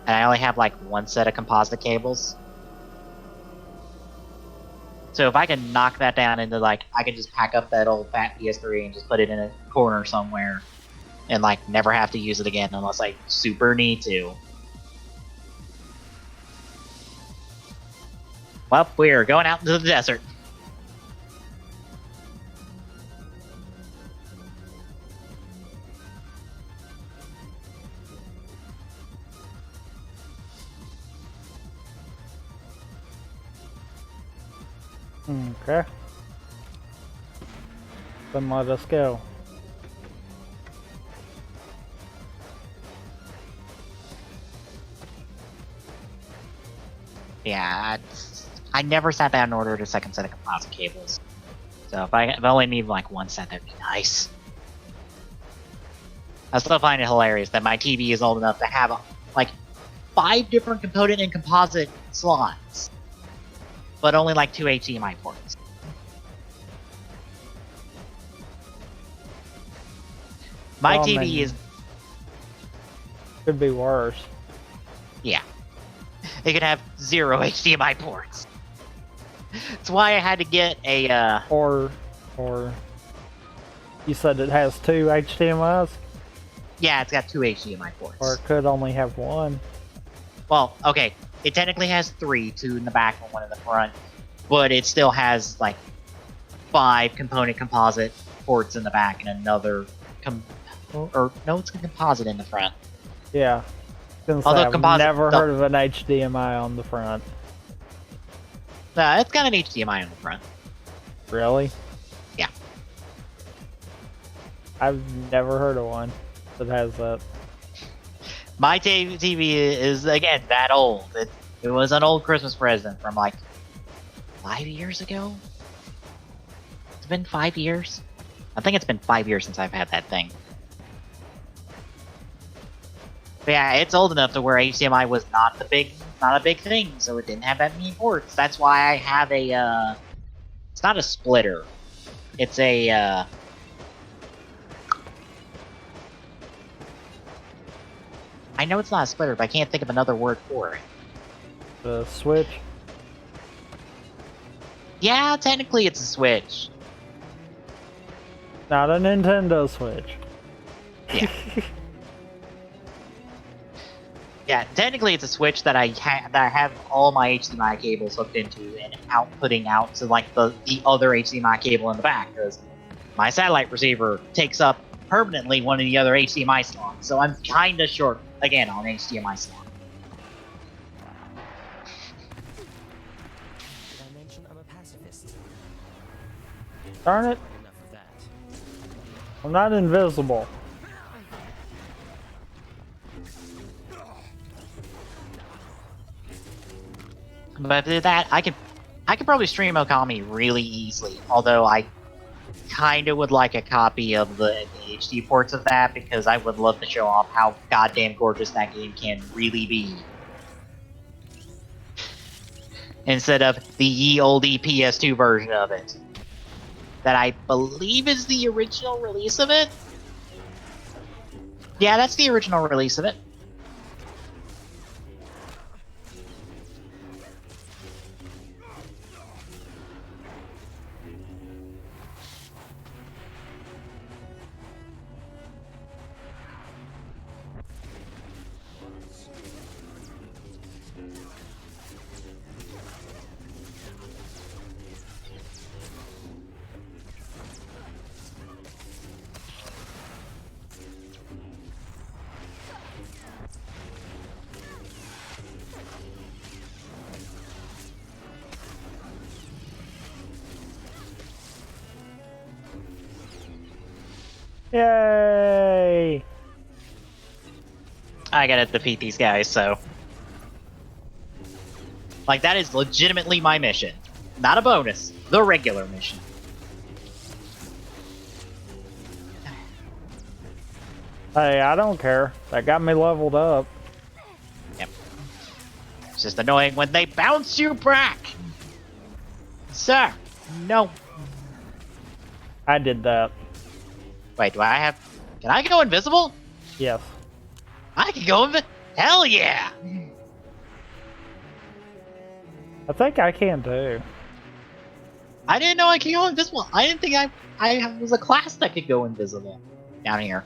And I only have like one set of composite cables. So if I can knock that down into like, I can just pack up that old fat PS3 and just put it in a corner somewhere and like never have to use it again unless I super need to. Well, we're going out into the desert. Okay. Then let us go. Yeah, I never sat down and ordered a second set of composite cables. So if I only need like one set, that'd be nice. I still find it hilarious that my TV is old enough to have like 5 different component and composite slots, but only like 2 HDMI ports. My Well, TV man, is... could be worse. Yeah. It could have 0 HDMI ports. That's why I had to get a, Or you said it has 2 HDMIs? Yeah, it's got 2 HDMI ports. Or it could only have 1. Well, okay, it technically has 3, 2 in the back and 1 in the front, but it still has like 5 component composite ports in the back and another no, it's a composite in the front. Yeah. Although I've composite, never heard of an HDMI on the front. It's got an HDMI on the front. Really? Yeah. I've never heard of one that has that. My TV is, again, that old. It was an old Christmas present from like 5 years ago? It's been 5 years? I think it's been 5 years since I've had that thing. But yeah, it's old enough to where HDMI was not a big thing, so it didn't have that many ports. That's why I have a, it's not a splitter. It's a, I know it's not a splitter, but I can't think of another word for it. The Switch? Yeah, technically it's a Switch. Not a Nintendo Switch. Yeah. Yeah, technically it's a Switch that I have all my HDMI cables hooked into and outputting out to like the other HDMI cable in the back, because my satellite receiver takes up permanently one of the other HDMI slots, so I'm kinda short again on HDMI slot. Did I mention I'm a pacifist? Darn it. Enough of that. I'm not invisible. But with that, I could probably stream Okami really easily, although I kinda would like a copy of the HD ports of that, because I would love to show off how goddamn gorgeous that game can really be. Instead of the ye olde PS2 version of it. That I believe is the original release of it? Yeah, that's the original release of it. Yay! I gotta defeat these guys, so... Like, that is legitimately my mission. Not a bonus. The regular mission. Hey, I don't care. That got me leveled up. Yep. It's just annoying when they bounce you back. Sir, no. I did that. Wait, do I have... Can I go invisible? Yes. I can go invisible? Hell yeah! I think I can too. I didn't know I could go invisible. I didn't think I was a class that could go invisible down here.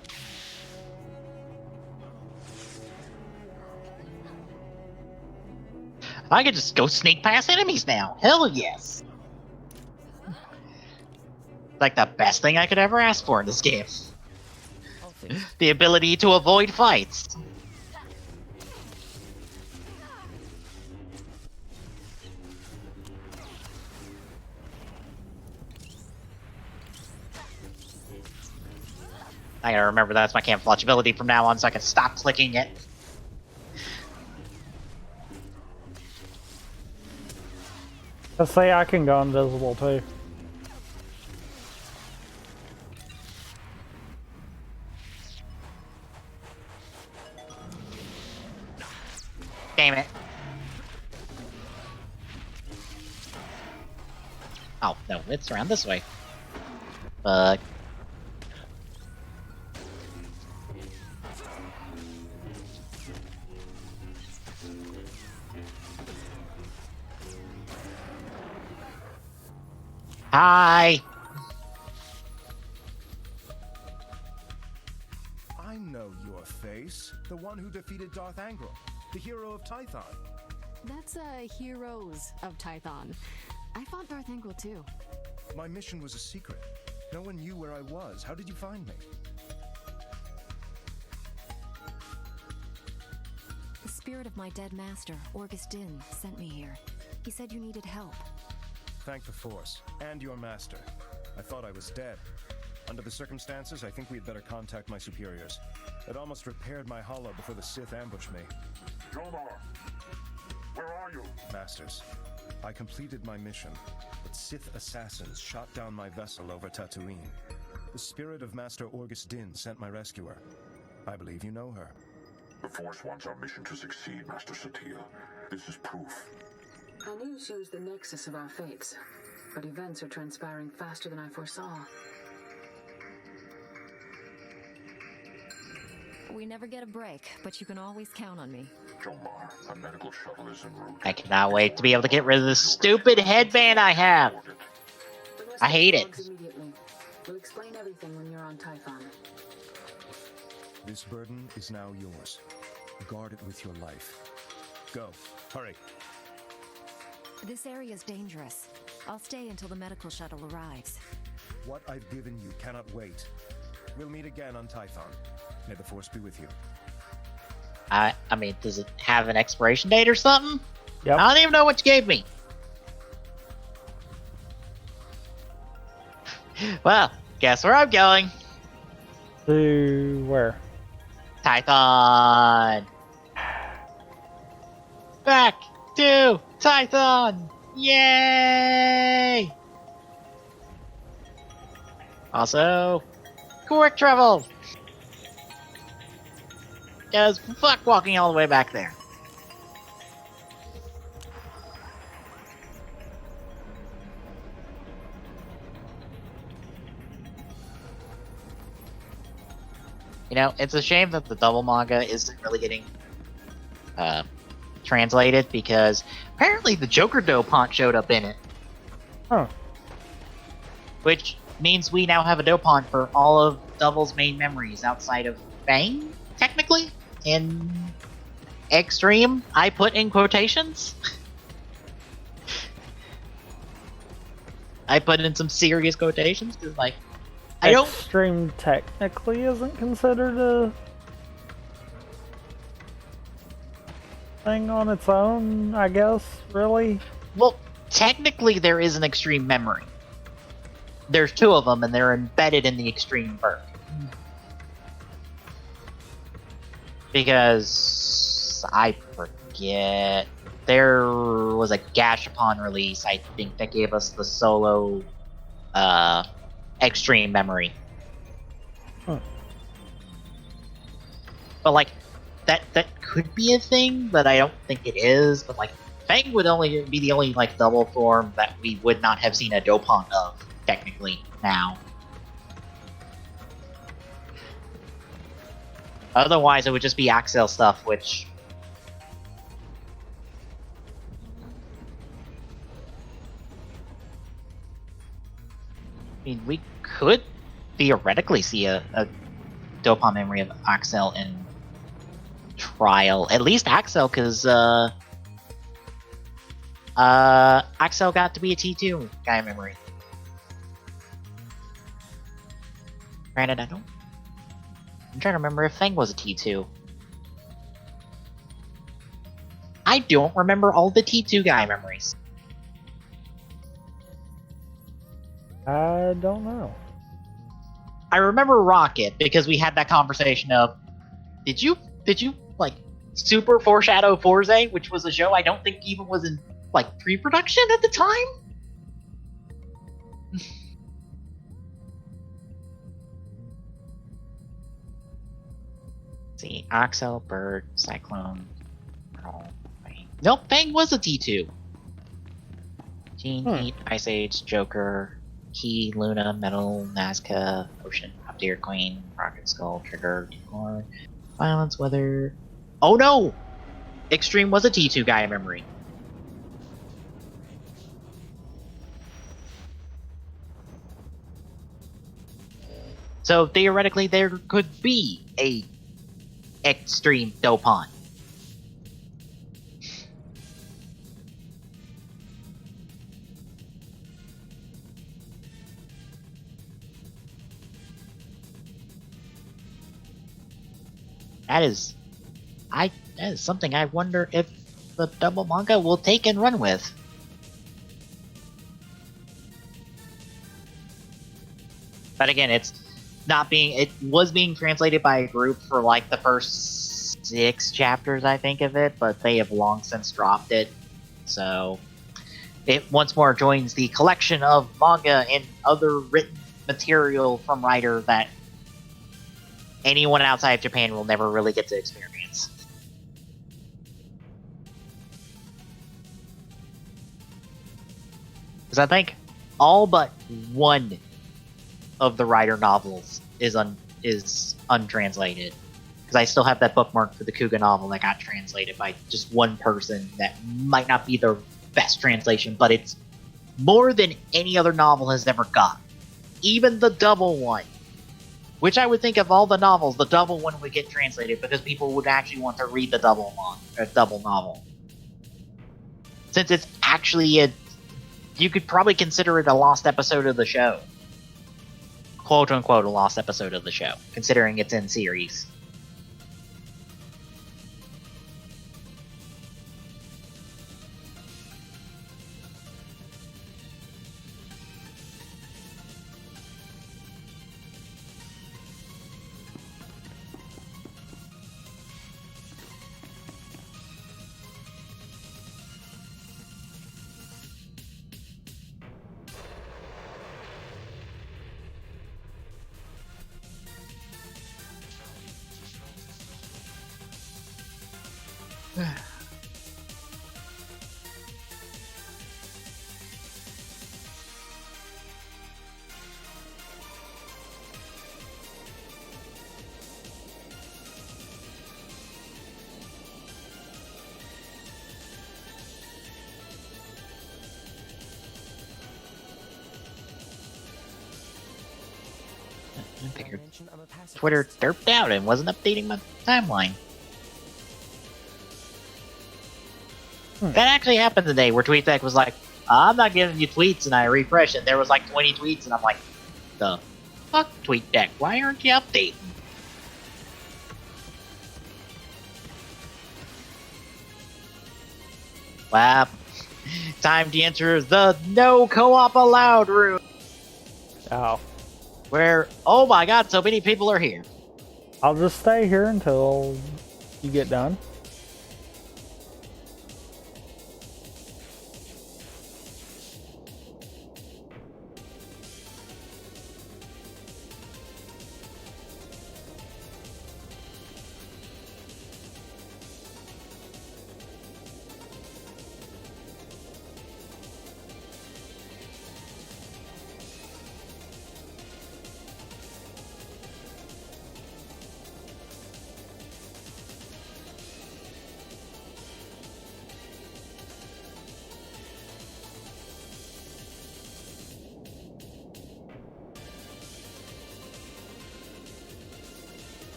I could just go sneak past enemies now. Hell yes. Like the best thing I could ever ask for in this game. The ability to avoid fights. I gotta remember that's my camouflage ability from now on so I can stop clicking it. Let's say I can go invisible too. Damn it. Oh, no, it's around this way. Fuck. Hi! I know your face. The one who defeated Darth Angron, the hero of Tython. That's Heroes of Tython. I fought Darth Angron too. My mission was a secret. No one knew where I was. How did you find me? The spirit of my dead master, Orgus Din, sent me here. He said you needed help. Thank the Force, and your master. I thought I was dead. Under the circumstances, I think we'd better contact my superiors. It almost repaired my hollow before the Sith ambushed me. Jomar, where are you? Masters, I completed my mission, but Sith assassins shot down my vessel over Tatooine. The spirit of Master Orgus Din sent my rescuer. I believe you know her. The Force wants our mission to succeed, Master Satele. This is proof. I knew she was the nexus of our fates, but events are transpiring faster than I foresaw. We never get a break, but you can always count on me. Jomar, a medical shuttle is en route. I cannot wait to be able to get rid of this stupid headband I have. I hate it. Immediately. We'll explain everything when you're on Typhon. This burden is now yours. Guard it with your life. Go. Hurry. This area is dangerous. I'll stay until the medical shuttle arrives. What I've given you cannot wait. We'll meet again on Typhon. May the Force be with you. I mean, does it have an expiration date or something? Yep. I don't even know what you gave me. Well, guess where I'm going. To where? Tython. Back to Tython. Yay! Also, quick travel. Because fuck walking all the way back there. You know, it's a shame that the double manga isn't really getting translated, because apparently the Joker Dopant showed up in it. Huh. Which means we now have a Dopant for all of Double's main memories outside of Bane, technically? In Extreme, I put in quotations. I put in some serious quotations, because, like, I don't... Extreme technically isn't considered a thing on its own, I guess, really? Well, technically there is an Extreme memory. There's two of them, and they're embedded in the Extreme perk. Because I forget, there was a Gashapon release, I think, that gave us the solo Extreme memory. Huh. But like, that could be a thing, but I don't think it is. But like, Fang would only be the only like double form that we would not have seen a Dopant of technically now. Otherwise, it would just be Axel stuff, which. I mean, we could theoretically see a Dopant memory of Axel in Trial. At least Axel, because Axel got to be a T2 guy memory. Granted, I'm trying to remember if Fang was a T2. I don't remember all the T2 guy memories. I don't know. I remember Rocket because we had that conversation of, did you like super foreshadow Forze, which was a show I don't think even was in like pre-production at the time? See, Axel, Bird, Cyclone, Pearl, Fang. Nope, Fang was a T2. Gene, Heat, Ice Age, Joker, Key, Luna, Metal, Nazca, Ocean, Updeer, Queen, Rocket Skull, Trigger, Decore, Violence, Weather. Oh no! Extreme was a T2 guy memory. So theoretically, there could be a Extreme Dopant. That is something I wonder if the double manga will take and run with. But again, it was being translated by a group for like the first 6 chapters, I think, of it, but they have long since dropped it. So it once more joins the collection of manga and other written material from writer that anyone outside of Japan will never really get to experience. Because I think all but one of the writer novels is untranslated. Because I still have that bookmark for the Kuga novel that got translated by just one person that might not be the best translation, but it's more than any other novel has ever got. Even the double one. Which I would think of all the novels, the double one would get translated because people would actually want to read the double novel. Since it's actually you could probably consider it a lost episode of the show. Quote unquote, a lost episode of the show, considering it's in series. Twitter derped out and wasn't updating my timeline. That actually happened today, where TweetDeck was like, I'm not giving you tweets, and I refresh, and there was like 20 tweets, and I'm like, the fuck, TweetDeck, why aren't you updating? Wow. Time to enter the no co-op allowed room. Oh. Where, oh my god, so many people are here. I'll just stay here until you get done.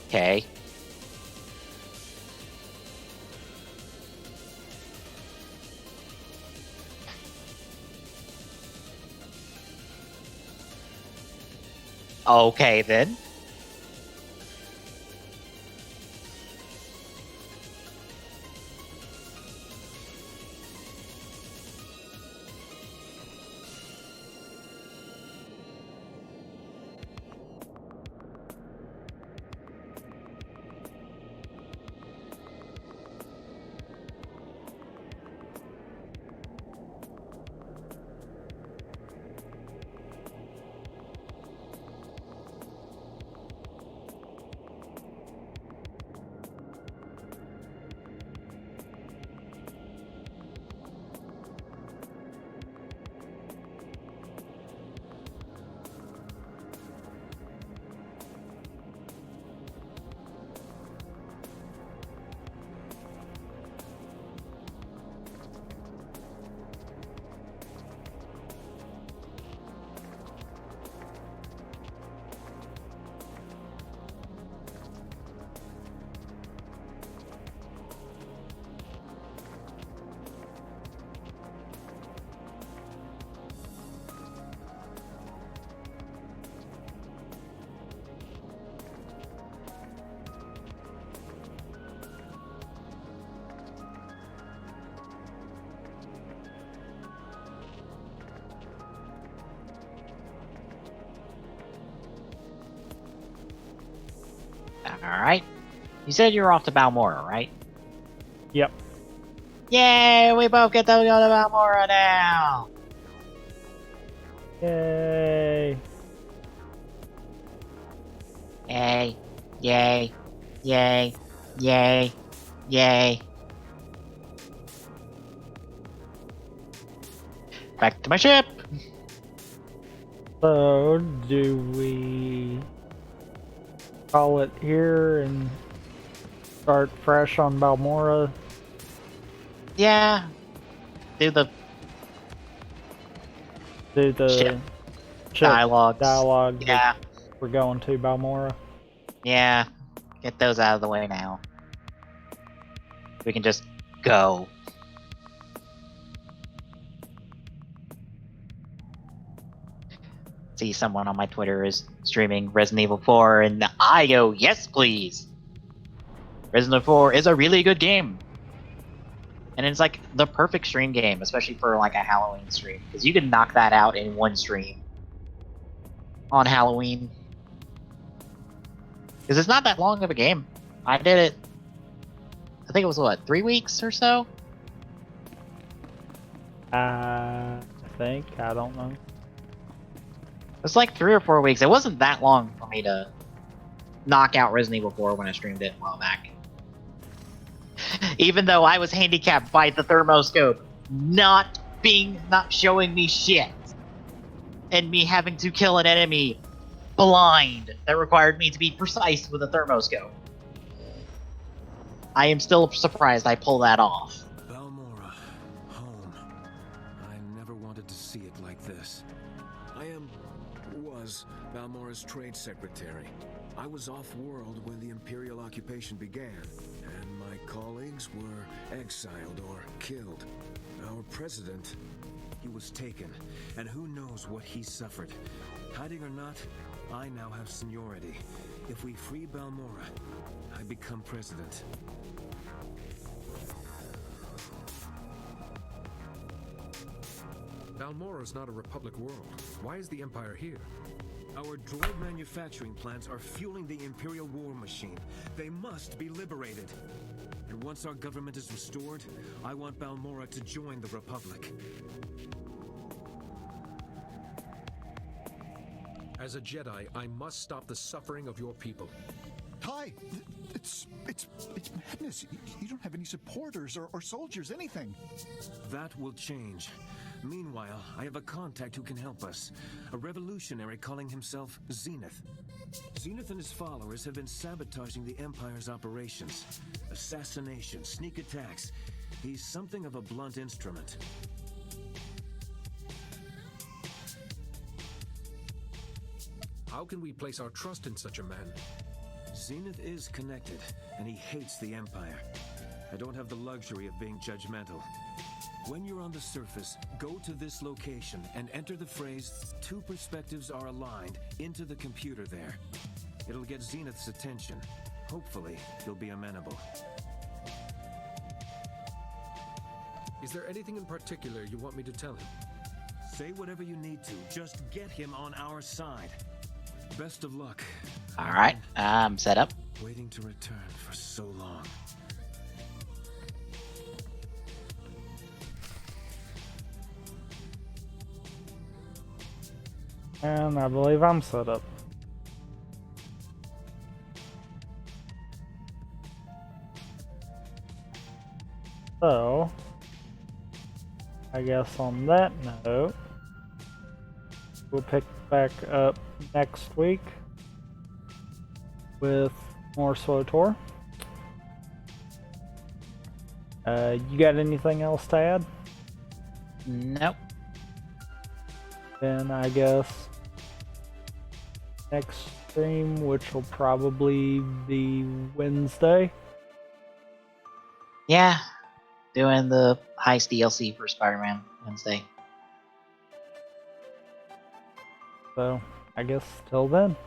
Okay. Okay, then. Alright. You said you were off to Balmora, right? Yep. Yay! We both get to go to Balmora now! Yay! Yay! Yay! Yay! Yay! Yay! Back to my ship! So, do we call it here and start fresh on Balmora? Yeah. Do the ship dialogues. Yeah. We're going to Balmora. Yeah. Get those out of the way now. We can just go. See, someone on my Twitter is streaming Resident Evil 4, and I go, yes, please! Resident Evil 4 is a really good game. And it's like the perfect stream game, especially for like a Halloween stream, because you can knock that out in one stream on Halloween. Because it's not that long of a game. I did it, I think it was what, 3 weeks or so? I think, I don't know. It's like 3 or 4 weeks. It wasn't that long for me to knock out Resident Evil 4 when I streamed it a while back. Even though I was handicapped by the thermoscope not showing me shit. And me having to kill an enemy blind that required me to be precise with a thermoscope. I am still surprised I pulled that off. Balmora, home. I never wanted to see it like this. Was Balmora's trade secretary. I was off-world when the Imperial occupation began, and my colleagues were exiled or killed. Our president, he was taken, and who knows what he suffered. Hiding or not, I now have seniority. If we free Balmora, I become president. Balmora's not a Republic world. Why is the Empire here? Our droid manufacturing plants are fueling the Imperial war machine. They must be liberated. And once our government is restored, I want Balmora to join the Republic. As a Jedi, I must stop the suffering of your people. Ty, it's madness. You don't have any supporters or soldiers, anything. That will change. Meanwhile, I have a contact who can help us. A revolutionary calling himself Zenith. Zenith and his followers have been sabotaging the Empire's operations. Assassination, sneak attacks. He's something of a blunt instrument. How can we place our trust in such a man? Zenith is connected, and he hates the Empire. I don't have the luxury of being judgmental. When you're on the surface, go to this location and enter the phrase, "Two perspectives are aligned," into the computer there. It'll get Zenith's attention. Hopefully, he'll be amenable. Is there anything in particular you want me to tell him? Say whatever you need to. Just get him on our side. Best of luck. All right, I'm set up. Waiting to return for so long. And I believe I'm set up. So, I guess on that note, we'll pick back up next week with more SWTOR. You got anything else to add? Nope. Then I guess next stream, which will probably be Wednesday. Yeah, doing the heist DLC for Spider-Man Wednesday. So, I guess till then.